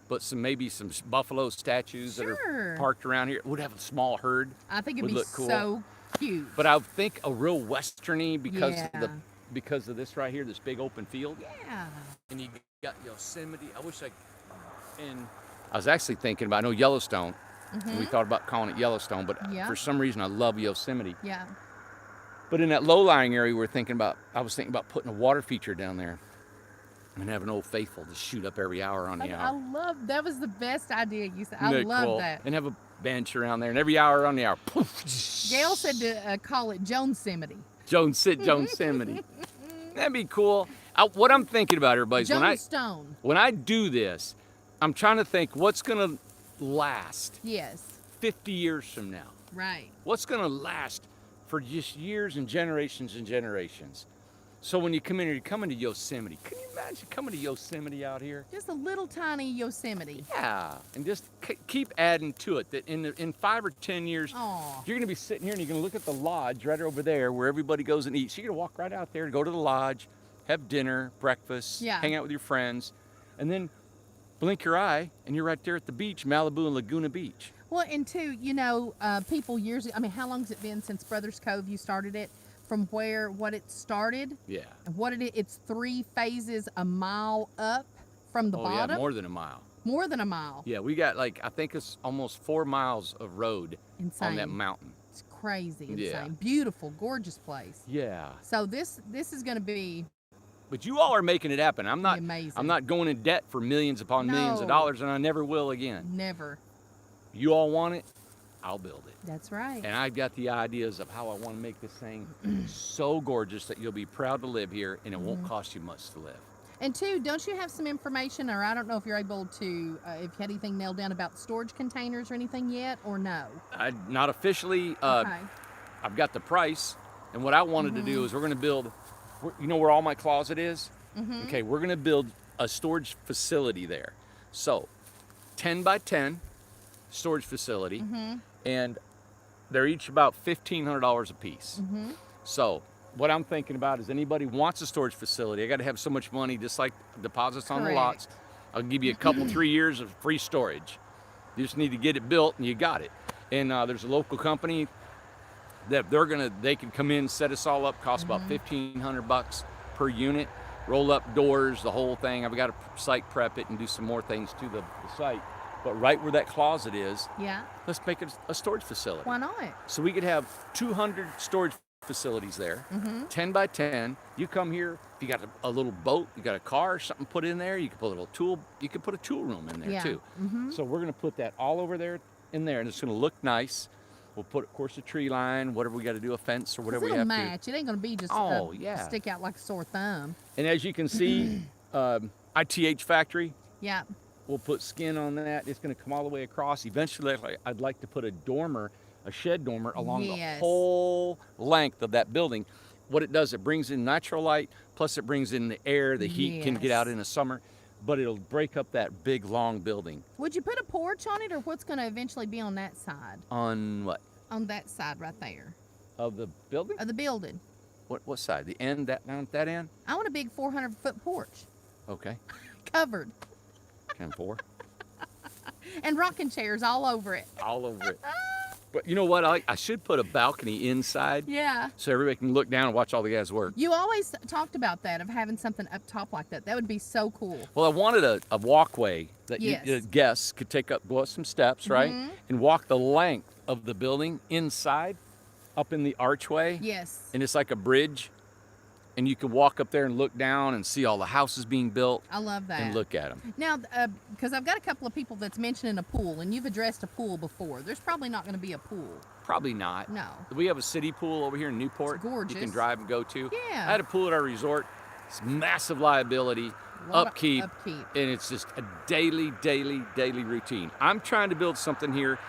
but maybe some buffalo statues that are parked around here. Would have a small herd. I think it'd would be look cool. so cute. But I think a real westerny because of this right here, this big open field. Yeah. And you got Yosemite. And I was actually thinking about, I know Yellowstone. And we thought about calling it Yellowstone, but for some reason I love Yosemite. Yeah. But in that low-lying area, I was thinking about putting a water feature down there and having Old Faithful just shoot up every hour on the hour. That was the best idea you said. I love that. And have a bench around there, and every hour on the hour, poof. Gail said to call it Jonesimity. Jonesimity. That'd be cool. What I'm thinking about, everybody, is when I do this, I'm trying to think what's gonna last. Yes. 50 years from now. Right. What's gonna last for just years and generations and generations. So when you come in here, you're coming to Yosemite. Can you imagine coming to Yosemite out here? Just a little tiny Yosemite. Yeah, and just keep adding to it. That in 5 or 10 years, Aww. you're gonna be sitting here and you're gonna look at the lodge right over there where everybody goes and eats. So you're gonna walk right out there, go to the lodge, have dinner, breakfast, hang out with your friends, and then blink your eye and you're right there at the beach, Malibu and Laguna Beach. Well, and two, people years ago, how long has it been since Brothers Cove you started it? From what it started? Yeah. And it's 3 phases a mile up from the bottom? Yeah, more than a mile. More than a mile. Yeah, we got I think it's almost 4 miles of road on that mountain. It's crazy insane. Yeah. Beautiful, gorgeous place. Yeah. So this is going to be But you all are making it happen. amazing. I'm not going in debt for millions upon millions of dollars, and I never will again. Never. You all want it, I'll build it. That's right. And I've got the ideas of how I want to make this thing so gorgeous that you'll be proud to live here, and it won't cost you much to live. And two, don't you have some information, or I don't know if you're able to, if you had anything nailed down about storage containers or anything yet, or no? Not officially. Okay. I've got the price, and what I wanted to do is we're going to build, you know where all my closet is? Okay, we're going to build a storage facility there. So, 10 by 10 storage facility, and they're each about $1,500 a piece. So what I'm thinking about is anybody wants a storage facility, I got to have so much money, just like deposits on the lots. I'll give you a couple, 3 years of free storage. You just need to get it built, and you got it. And there's a local company that they can come in, set us all up, cost about $1,500 per unit, roll up doors, the whole thing. I've got to site prep it and do some more things to the site. But right where that closet is, Yeah. let's make it a storage facility. Why not? So we could have 200 storage facilities there, 10 by 10. You come here, if you got a little boat, you got a car or something put in there, you could put a little tool, you could put a tool room in there Yeah. too. So we're gonna put that all over there in there, and it's gonna look nice. We'll put, of course, a tree line, whatever we got to do, a fence or whatever we It'll have match. It ain't gonna be just stick out like a sore thumb. to. And as you can see, ITH factory, Yeah. we'll put skin on that. It's going to come all the way across. Eventually, I'd like to put a dormer, a shed dormer along the whole length of that building. What it does, it brings in natural light, plus it brings in the air, the heat can get out in the summer, but it'll break up that big, long building. Would you put a porch on it, or what's going to eventually be on that side? On what? On that side right there. Of the building? Of the building. What side? The end, that end? I want a big 400-foot porch. Okay. Covered. 10-4. And rocking chairs all over it. All over it. But you know what? I should put a balcony inside. Yeah. So everybody can look down and watch all the guys work. You always talked about that, of having something up top like that. That would be so cool. Well, I wanted a walkway that Yes. guests could go up some steps, right? And walk the length of the building inside, up in the archway. Yes. And it's like a bridge. And you can walk up there and look down and see all the houses being built. I love that. And look at them. Now, because I've got a couple of people that's mentioning a pool, and you've addressed a pool before. There's probably not going to be a pool. Probably not. No. We have a city pool over here in Newport. It's gorgeous. You can drive and go to. Yeah. I had a pool at our resort. It's massive liability, Lot of upkeep, upkeep. and it's just a daily routine. I'm trying to build something here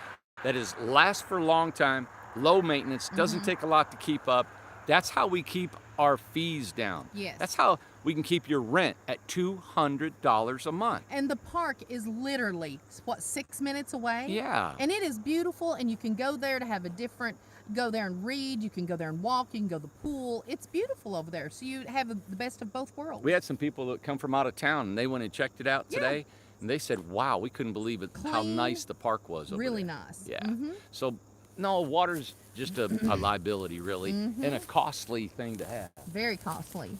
that is lasts for a long time, low maintenance, doesn't take a lot to keep up. That's how we keep our fees down. Yes. That's how we can keep your rent at $200 a month. And the park is literally, what, 6 minutes away? Yeah. And it is beautiful, and you can go there to have go there and read, you can go there and walk, you can go to the pool. It's beautiful over there. So you have the best of both worlds. We had some people that come from out of town, and they went and checked it out Yeah. today, and they said, wow, we couldn't believe it, how Clean, nice the park was over really there. nice. Yeah. Mhm. So, no, water's just a liability, really, and a costly thing to have. Very costly.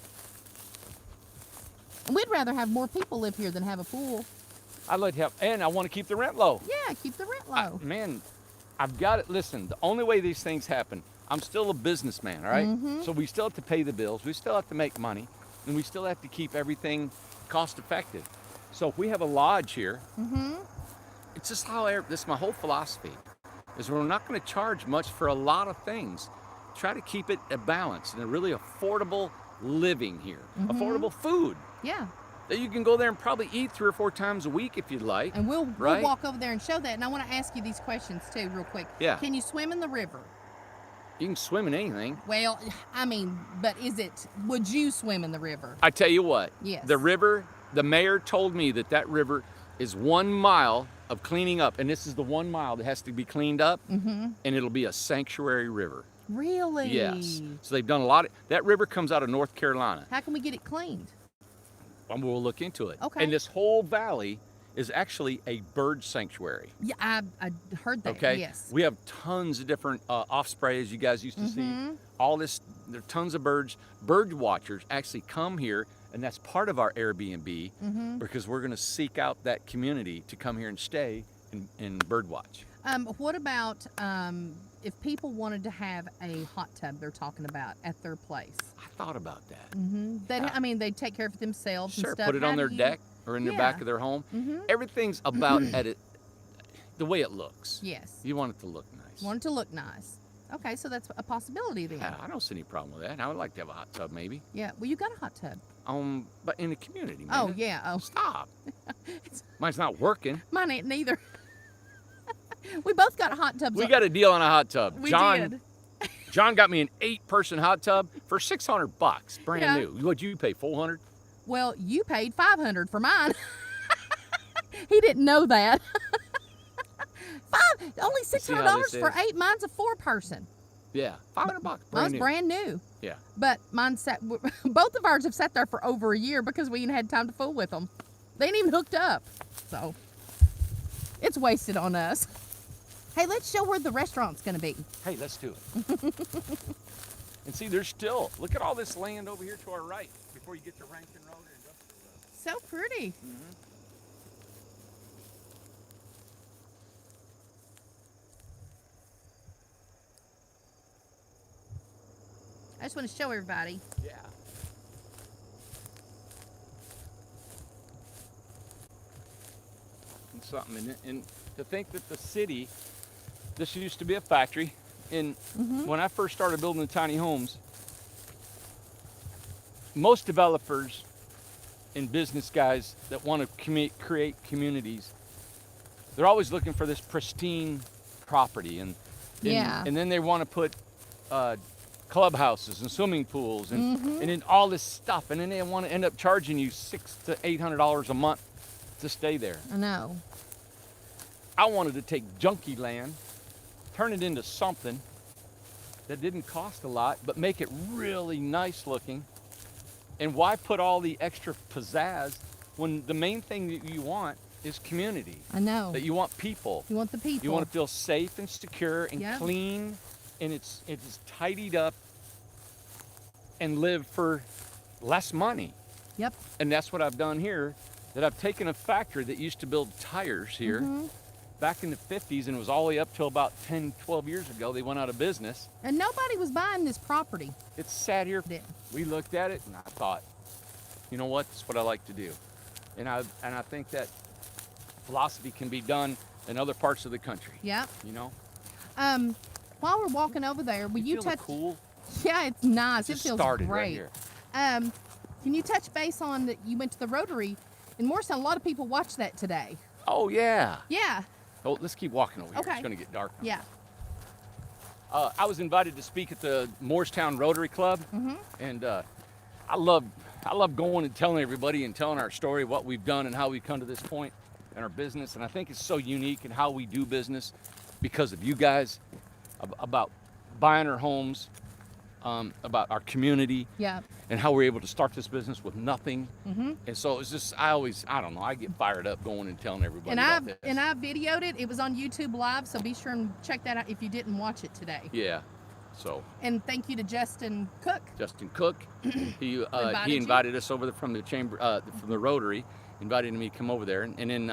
And we'd rather have more people live here than have a pool. I'd like to have, and I want to keep the rent low. Yeah, keep the rent low. Man, I've got it. Listen, the only way these things happen, I'm still a businessman, all right? So we still have to pay the bills, we still have to make money, and we still have to keep everything cost effective. So if we have a lodge here, it's just this is my whole philosophy, is we're not going to charge much for a lot of things. Try to keep it a balance and a really affordable living here. Affordable food Yeah. that you can go there and probably eat 3 or 4 times a week if you'd like. And we'll Right? walk over there and show that. And I want to ask you these questions too, real quick. Yeah. Can you swim in the river? You can swim in anything. Well, I mean, but would you swim in the river? I tell you what, Yes. the river, the mayor told me that river is 1 mile of cleaning up, and this is the 1 mile that has to be cleaned up, and it'll be a sanctuary river. Really? Yes. So they've done a lot. That river comes out of North Carolina. How can we get it cleaned? And we'll look into it. Okay. And this whole valley is actually a bird sanctuary. Yeah, I heard that. Okay. Yes. We have tons of different ospreys you guys used to see. All this, there are tons of birds. Bird watchers actually come here, and that's part of our Airbnb because we're going to seek out that community to come here and stay and bird watch. What about if people wanted to have a hot tub they're talking about at their place? I thought about that. I mean, they take care of it themselves Sure, and stuff. put it How on do their you- deck or in the back of their home. Everything's about the way it looks. Yes. You want it to look nice. Want it to look nice. Okay, so that's a possibility then. Yeah, I don't see any problem with that. I would like to have a hot tub, maybe. Yeah. Well, you got a hot tub. But in the community, man. Oh yeah. Oh, Stop. Mine's not working. mine ain't neither. We both got hot tubs. We got a deal on a hot tub. We John did. John got me an 8-person hot tub for $600, brand Yeah. new. What'd you pay, $400? Well, you paid $500 for mine. He didn't know that. Only $600 this for is? 8. Mine's a 4-person. Yeah, $500, Mine's brand new. brand new. Yeah. But mine sat. Both of ours have sat there for over a year because we ain't had time to fool with them. They ain't even hooked up, so it's wasted on us. Hey, let's show where the restaurant's gonna be. Hey, let's do it. And see, there's still, look at all this land over here to our right before you get to Rankin Road or Industrial Road. So pretty. I just want to show everybody. Yeah. And something, and to think that the city, this used to be a factory, and when I first started building the tiny homes, most developers and business guys that want to create communities, they're always looking for this pristine property, and Yeah. and then they want to put clubhouses and swimming pools and then all this stuff, and then they want to end up charging you $600 to $800 a month to stay there. I know. I wanted to take junky land, turn it into something that didn't cost a lot, but make it really nice looking. And why put all the extra pizzazz when the main thing that you want is community? I know. That you want people. You want the people. You want to feel safe and secure and Yeah. clean, and it's tidied up and live for less money. Yep. And that's what I've done here, that I've taken a factory that used to build tires here back in the 50s, and it was all the way up till about 10, 12 years ago. They went out of business. And nobody was buying this property. It's sat here. Yeah. We looked at it and I thought, you know what, that's what I like to do. And I think that philosophy can be done in other parts of the country. Yep. You know? While we're walking over there, will you feel touch? cool? Yeah, it's nice. Just it feels started great. right here. Can you touch base on that? You went to the Rotary in Morristown. A lot of people watched that today. Oh yeah. Yeah. Oh, let's keep walking over here. Okay. It's gonna get dark. Yeah. I was invited to speak at the Morristown Rotary Club, and I love going and telling everybody and telling our story, what we've done and how we've come to this point in our business. And I think it's so unique in how we do business because of you guys, about buying our homes, about our community, Yeah. and how we're able to start this business with nothing. And so it's just, I don't know, I get fired up going and telling everybody about this. And I videoed it. It was on YouTube Live, so be sure and check that out if you didn't watch it today. Yeah. So And thank you to Justin Cook. Justin Cook, he Invited invited us over from the chamber, from the Rotary, invited me to come over there. And then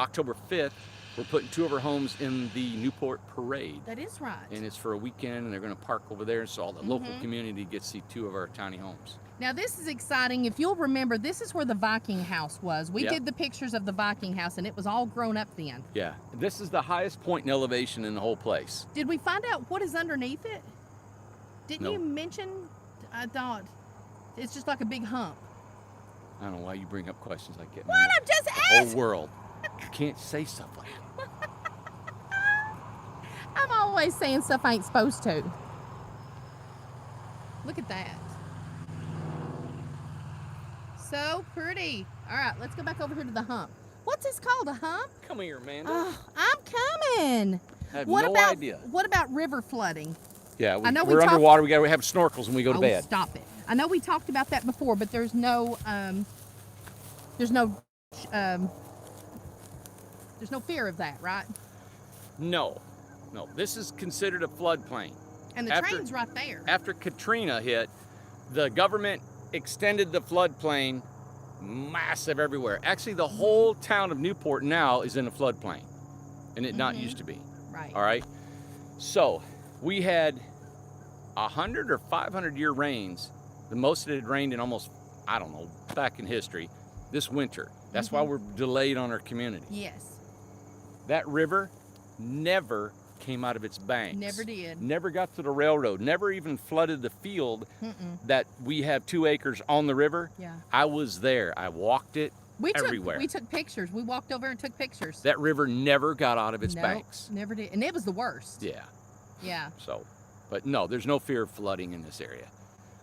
October 5th, we're putting 2 of our homes in the Newport Parade. That is right. And it's for a weekend, and they're going to park over there, so all the local community gets to see 2 of our tiny homes. Now this is exciting. If you'll remember, this is where the Viking house was. We Yep. did the pictures of the Viking house, and it was all grown up then. Yeah, this is the highest point in elevation in the whole place. Did we find out what is underneath it? Didn't No. you mention? I thought it's just like a big hump. I don't know why you bring up questions like that. What? I'm just The whole asking. world. You can't say stuff like that. I'm always saying stuff I ain't supposed to. Look at that. So pretty. All right, let's go back over here to the hump. What's this called? A hump? Come here, Amanda. Oh, I'm coming. I have What no about idea. what about river flooding? Yeah, I know we we're talked- underwater. We got to have snorkels when we go to bed. Stop it. I know we talked about that before, but there's no fear of that, right? No. This is considered a floodplain. And the After- train's right there. After Katrina hit, the government extended the floodplain massive everywhere. Actually, the whole town of Newport now is in a floodplain, and it not used to be. Right. All right. So we had 100 or 500 year rains, the most it had rained in almost, I don't know, back in history, this winter. That's why we're delayed on our community. Yes. That river never came out of its banks. Never did. Never got to the railroad. Never even flooded the field that we have 2 acres on the river. Yeah. I was there. I walked it everywhere. We took pictures. We walked over and took pictures. That river never got out of its Nope, banks. Never did. And it was the worst. Yeah. Yeah. So, but no, there's no fear of flooding in this area.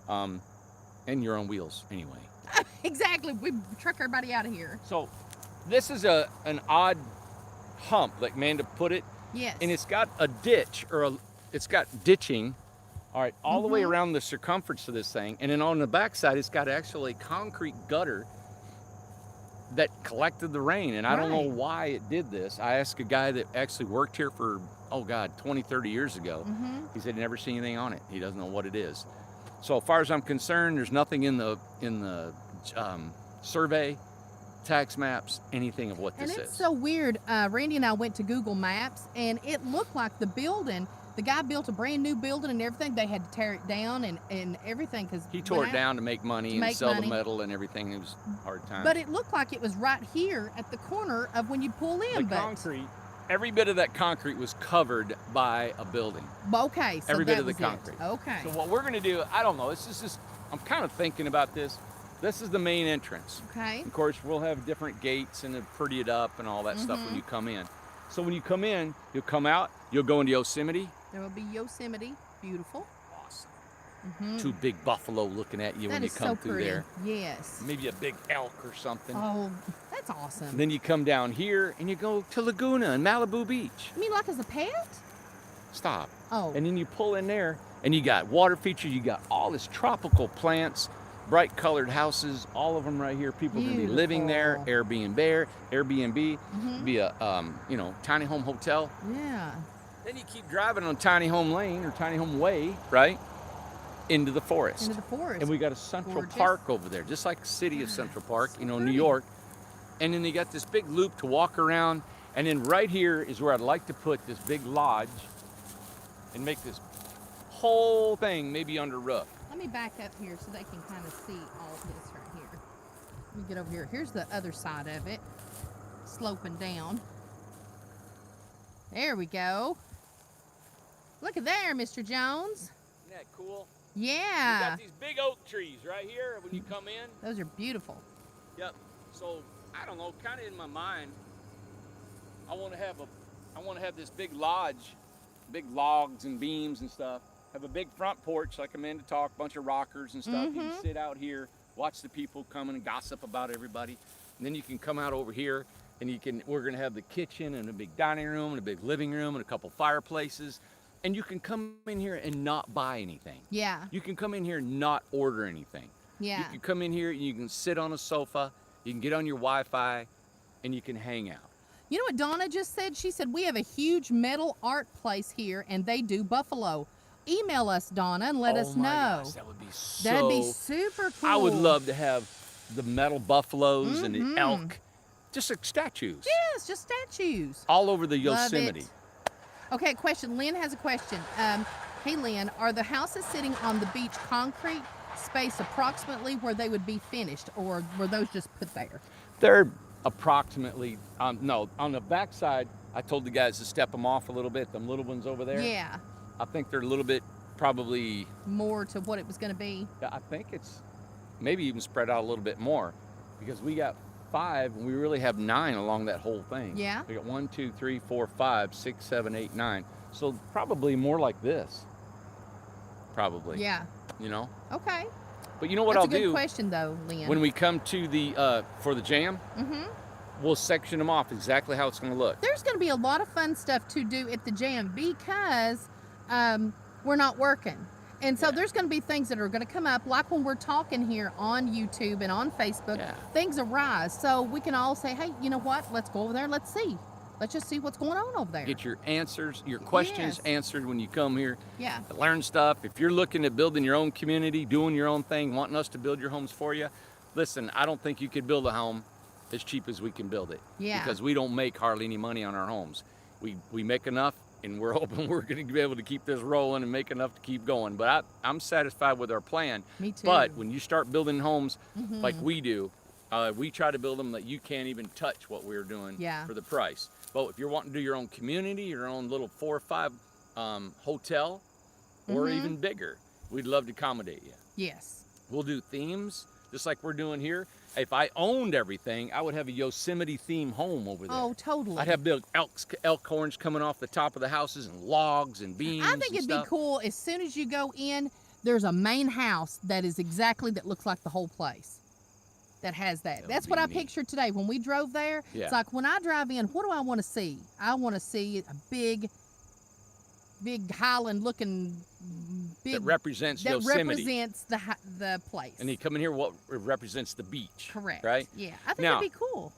And you're on wheels anyway. Exactly. We truck everybody out of here. So this is an odd hump, like Amanda put it, Yes. and it's got a ditch or it's got ditching, all right, all the way Mm-hmm. around the circumference of this thing. And then on the backside, it's got actually concrete gutter that collected the rain. And I don't know Right. why it did this. I asked a guy that actually worked here for, oh God, 20, 30 years ago. Mm-hmm. He said he never seen anything on it. He doesn't know what it is. So as far as I'm concerned, there's nothing in the survey, tax maps, anything of what And this it's is. so weird. Randy and I went to Google Maps, and it looked like the building. The guy built a brand new building and everything. They had to tear it down and everything because He tore it down to make money and make sell money. the metal and everything. It was a hard time. But it looked like it was right here at the corner of when you pull in. the concrete, every bit of that concrete was covered by a building. Okay, so every bit that of the was it. concrete. Okay. So what we're gonna do, I don't know. It's just I'm kind of thinking about this. This is the main entrance. Okay. Of course, we'll have different gates and pretty it up and all that stuff when you come in. So when you come in, you'll come out, you'll go into Yosemite. There will be Yosemite. Beautiful. Awesome. Mm-hmm. Two big buffalo looking at you That when you is come so through pretty. there. Yes. Maybe a big elk or something. Oh, that's awesome. Then you come down here and you go to Laguna and Malibu Beach. I mean, like as a pet? Stop. Oh. And then you pull in there and you got water features, you got all this tropical plants, bright colored houses, all of them right here. People are gonna be living there, Airbnb, be a tiny home hotel. Yeah. Then you keep driving on Tiny Home Lane or Tiny Home Way, right? Into the forest. Into the forest. And we got a Central Gorgeous. Park over there, just like the city of Central Park, So New pretty. York. And then they got this big loop to walk around. And then right here is where I'd like to put this big lodge and make this whole thing maybe under roof. Let me back up here so they can kind of see all of this right here. Let me get over here. Here's the other side of it, sloping down. There we go. Look at there, Mr. Jones. Isn't that cool? Yeah. We got these big oak trees right here when you come in. Those are beautiful. Yep. So I don't know, kind of in my mind, I want to have this big lodge, big logs and beams and stuff. Have a big front porch like Amanda talked, bunch of rockers and stuff. You can sit out here, watch the people come in and gossip about everybody. And then you can come out over here and we're gonna have the kitchen and a big dining room and a big living room and a couple fireplaces. And you can come in here and not buy anything. Yeah. You can come in here and not order anything. Yeah. You can come in here and you can sit on a sofa, you can get on your Wi-Fi, and you can hang out. You know what Donna just said? She said, we have a huge metal art place here and they do buffalo. Email us, Donna, and let us Oh my know. gosh, that would be so. That'd be super cool. I would love to have the metal buffaloes and Mm-hmm. the elk, just like statues, Yes, just statues. all over the Love Yosemite. it. Okay, question. Lynn has a question. Hey, Lynn, are the houses sitting on the beach concrete space approximately where they would be finished, or were those just put there? They're approximately, no, on the backside, I told the guys to step them off a little bit, them little ones over there. Yeah, I think they're a little bit, probably, more to what it was going to be. I think it's maybe even spread out a little bit more because we got 5 and we really have 9 along that whole thing. Yeah. We got 1, 2, 3, 4, 5, 6, 7, 8, 9. So probably more like this. Probably. Yeah. You know? Okay. But you know what That's I'll a good do? question, though, Lynn. When we come to the for the jam, we'll section them off exactly how it's going to look. There's going to be a lot of fun stuff to do at the jam because we're not working. And so there's going to be things that are going to come up, like when we're talking here on YouTube and on Facebook, Yeah. things arise. So we can all say, hey, you know what? Let's go over there and let's see. Let's just see what's going on over there. Get your answers, your questions Yes. answered when you come here. Yeah. Learn stuff. If you're looking at building your own community, doing your own thing, wanting us to build your homes for you, listen, I don't think you could build a home as cheap as we can build it. Yeah. Because we don't make hardly any money on our homes. We make enough, and we're hoping we're going to be able to keep this rolling and make enough to keep going. But I'm satisfied with our plan. Me too. But when you start building homes like we do, we try to build them that you can't even touch what we're doing Yeah. for the price. But if you're wanting to do your own community, your own little 4 or 5 hotel, or even bigger, we'd love to accommodate you. Yes. We'll do themes, just like we're doing here. If I owned everything, I would have a Yosemite theme home over there. Oh, totally. I'd have big elk horns coming off the top of the houses and logs and beams. I think and it'd stuff. be cool as soon as you go in, there's a main house that is exactly, that looks like the whole place. That has that. That That's would what be I neat. pictured today when we drove there. Yeah. It's like when I drive in, what do I want to see? I want to see a big big Highland looking big that represents that Yosemite. represents the place. And you come in here, what represents the beach. Correct. Right? Yeah, I think Now, that'd be cool.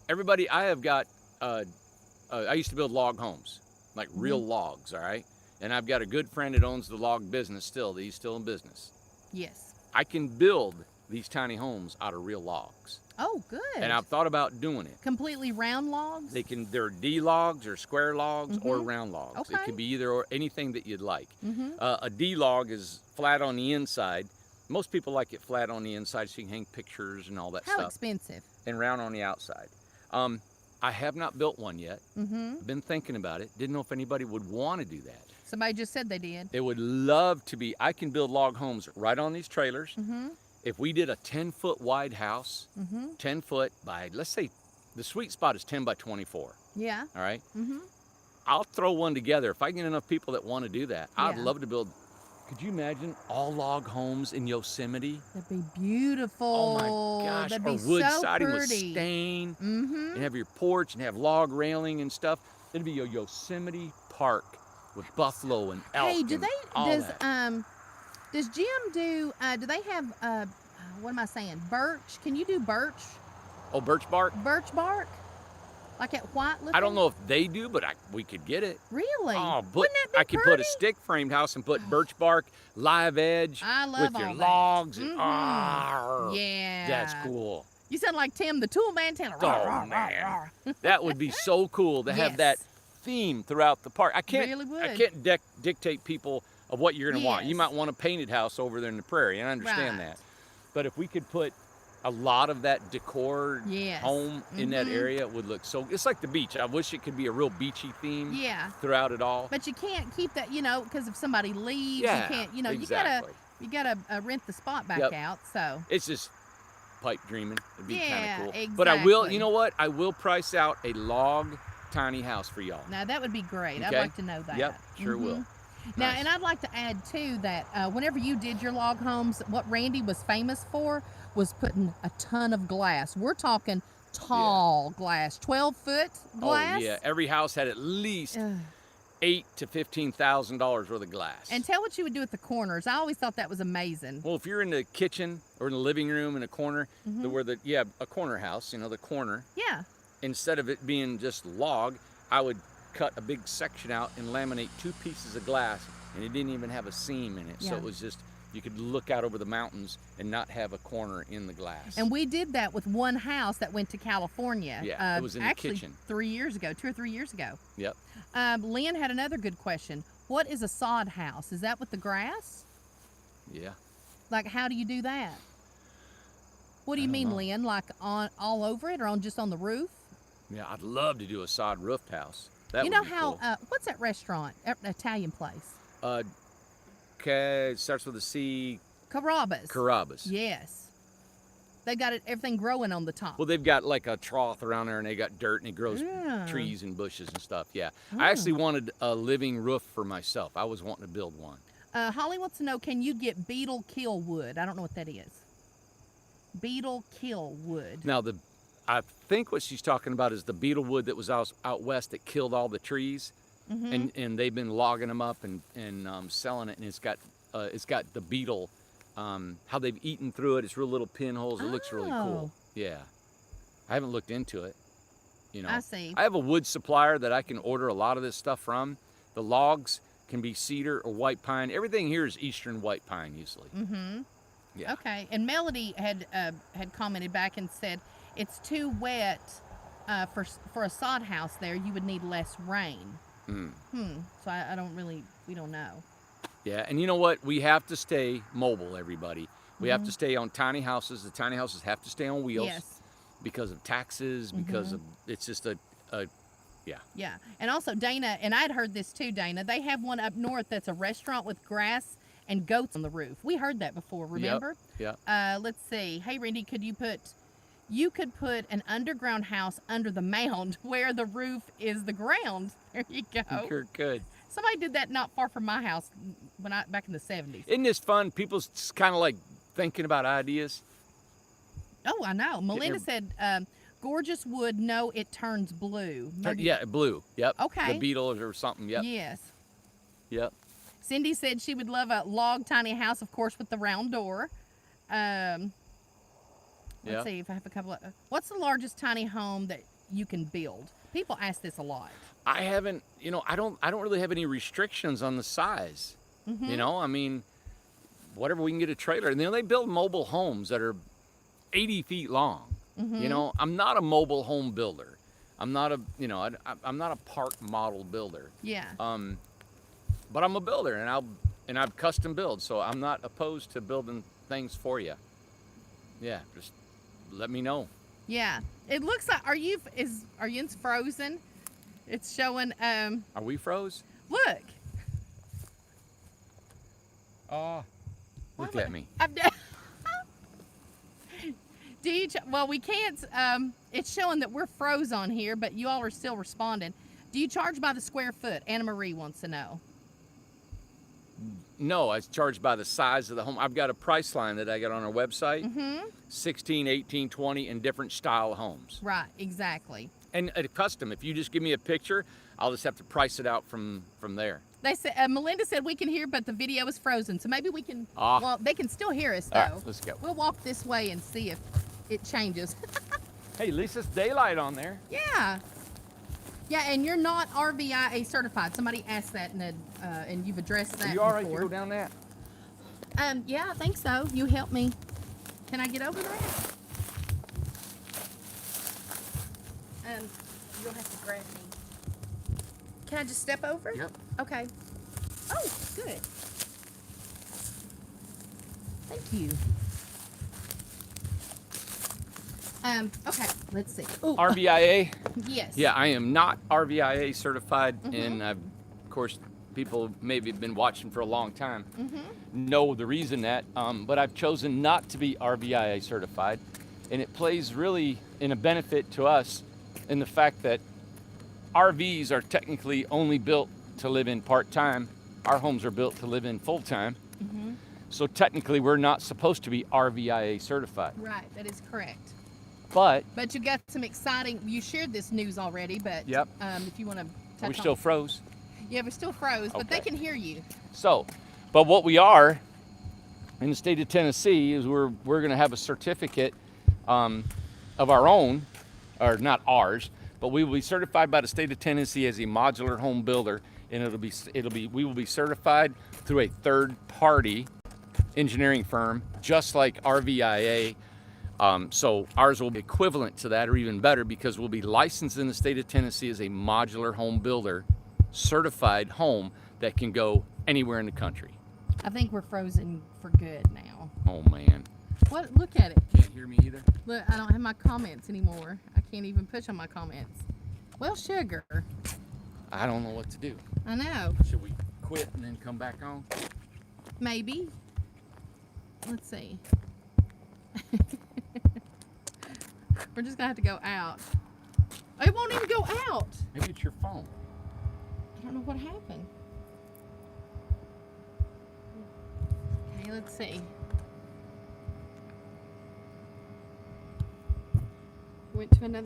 Everybody, I have got, I used to build log homes, like real logs, all right? And I've got a good friend that owns the log business still, that he's still in business. Yes. I can build these tiny homes out of real logs. Oh, good. And I've thought about doing it. Completely round logs? They're D logs or square logs or round logs. It Okay. could be either or anything that you'd like. A D log is flat on the inside. Most people like it flat on the inside so you can hang pictures and all that How stuff. expensive? And round on the outside. I have not built one yet. I've been thinking about it. Didn't know if anybody would want to do that. Somebody just said they did. It would love to be. I can build log homes right on these trailers. If we did a 10-foot wide house, 10 foot by, let's say, the sweet spot is 10 by 24. Yeah. All right. I'll throw one together if I get enough people that want to do that. I'd Yeah. love to build. Could you imagine all log homes in Yosemite? That'd be beautiful. Oh my gosh! That'd Or be wood so siding with pretty. stain, and have your porch and have log railing and stuff. It'd be a Yosemite Park with buffalo and elk. Hey, and all that. does Jim do they have what am I saying? Birch? Can you do birch? Oh, birch bark? Birch bark? Like at White Liffin? I don't know if they do, but we could get it. Really? Oh, but Wouldn't that be I could put a pretty? stick framed house and put birch bark, live edge I love with your all that. logs. And, arr, Yeah. that's cool. You sound like Tim the Tool Man telling Oh, man. That would be so cool to have Yes. that theme throughout the park. I can't Really would. I can't dictate people of what you're going to want. You Yes. might want a painted house over there in the prairie, and I understand Right. that. But if we could put a lot of that decor Yes. home in that area, it would look so. It's like the beach. I wish it could be a real beachy theme Yeah. throughout it all. But you can't keep that, because if somebody leaves, Yeah, you can't, exactly. you gotta rent the spot back Yep. out. So It's just pipe dreaming. It'd be Yeah, kind of cool. But I will, exactly. you know what? I will price out a log tiny house for y'all. now that would be great. I'd Okay. like to know that. Yep, sure will. Now, Nice. and I'd like to add too that whenever you did your log homes, what Randy was famous for was putting a ton of glass. We're talking tall glass, 12-foot glass. Oh yeah, every house had at least $8,000 to $15,000 worth of glass. And tell what you would do at the corners. I always thought that was amazing. Well, if you're in the kitchen or in the living room in a corner, a corner house, the corner, Yeah. instead of it being just log, I would cut a big section out and laminate 2 pieces of glass, and it didn't even have a seam in it. So Yeah. it was just, you could look out over the mountains and not have a corner in the glass. And we did that with one house that went to California. Yeah, it was in the actually kitchen. 3 years ago, 2 or 3 years ago. Yep. Lynn had another good question. What is a sod house? Is that with the grass? Yeah. Like, how do you do that? What do you mean, know. Lynn? Like on all over it, or just on the roof? Yeah, I'd love to do a sod roofed house. That you would know be how? cool. What's that restaurant? Italian place? Okay, it starts with a C. Carrabba's. Carrabba's. Yes. They got everything growing on the top. Well, they've got like a trough around there, and they got dirt, and it grows Yeah. trees and bushes and stuff. Yeah. I actually wanted a living roof for myself. I was wanting to build one. Holly wants to know, can you get beetle kill wood? I don't know what that is. Beetle kill wood. Now, I think what she's talking about is the beetle wood that was out west that killed all the trees, and they've been logging them up and selling it, and it's got the beetle, how they've eaten through it. It's real little pinholes. It looks really cool. Oh. Yeah. I haven't looked into it. I see. I have a wood supplier that I can order a lot of this stuff from. The logs can be cedar or white pine. Everything here is eastern white pine usually. Yeah. Okay. And Melody had commented back and said it's too wet for a sod house there. You would need less rain. So we don't know. Yeah, and you know what? We have to stay mobile, everybody. We have to stay on tiny houses. The tiny houses have to stay on wheels Yes. because of taxes, because of, it's just yeah. Yeah. And also Dana, and I'd heard this too, Dana, they have one up north that's a restaurant with grass and goats on the roof. We heard that before, remember? Yep. Let's see. Hey, Randy, you could put an underground house under the mound where the roof is the ground. There you go. You're good. Somebody did that not far from my house back in the 70s. Isn't this fun? People's kind of like thinking about ideas. Oh, I know. Melinda your- said, gorgeous wood, no, it turns blue. Maybe- Yeah, blue. Yep. Okay. The beetles or something. Yep. Yes. Yep. Cindy said she would love a log tiny house, of course, with the round door. Let's Yeah. see if I have a couple of. What's the largest tiny home that you can build? People ask this a lot. I haven't, I don't really have any restrictions on the size. I mean, whatever we can get a trailer. And they build mobile homes that are 80 feet long. I'm not a mobile home builder. I'm not a, I'm not a park model builder. Yeah. But I'm a builder, and I've custom build, so I'm not opposed to building things for you. Yeah, just let me know. Yeah. It looks like are you in Frozen? It's showing Are we froze? look. Oh, look Why at am me. I- Do you well, we can't it's showing that we're froze on here, but you all are still responding. Do you charge by the square foot? Anna Marie wants to know. No, I charge by the size of the home. I've got a price line that I got on our website. 16, 18, 20, and different style homes. Right, exactly. And a custom, if you just give me a picture, I'll just have to price it out from there. They said Melinda said we can hear, but the video is frozen, so maybe we can. Ah. Well, they can still hear us though. All right, let's go. We'll walk this way and see if it changes. Hey, at least it's daylight on there. Yeah. Yeah, and you're not RVIA certified. Somebody asked that, and you've addressed that Are you all right to before. go down that? Yeah, I think so. You help me. Can I get over there? You'll have to grab me. Can I just step over? Yep. Okay. Oh, good. Thank you. Okay, let's see. Ooh, RVIA? yes. Yeah, I am not RVIA certified, and of course, people maybe have been watching for a long time know the reason that, but I've chosen not to be RVIA certified, and it plays really in a benefit to us in the fact that RVs are technically only built to live in part-time. Our homes are built to live in full-time. So technically, we're not supposed to be RVIA certified. Right, that is correct. But But you got some exciting. You shared this news already, but Yep. If you want to touch we're still on, froze. yeah, we're still froze, but they Okay. can hear you. So, but what we are in the state of Tennessee is we're going to have a certificate of our own, or not ours, but we will be certified by the state of Tennessee as a modular home builder, and we will be certified through a third party engineering firm, just like RVIA. So ours will be equivalent to that, or even better, because we'll be licensed in the state of Tennessee as a modular home builder, certified home that can go anywhere in the country. I think we're frozen for good now. Oh man, What? Look at it. can't hear me either. Look, I don't have my comments anymore. I can't even push on my comments. Well, sugar. I don't know what to do. I know. Should we quit and then come back on? Maybe. Let's see. We're just gonna have to go out. It won't even go out. Maybe it's your phone. I don't know what happened. Okay, let's see. Went to another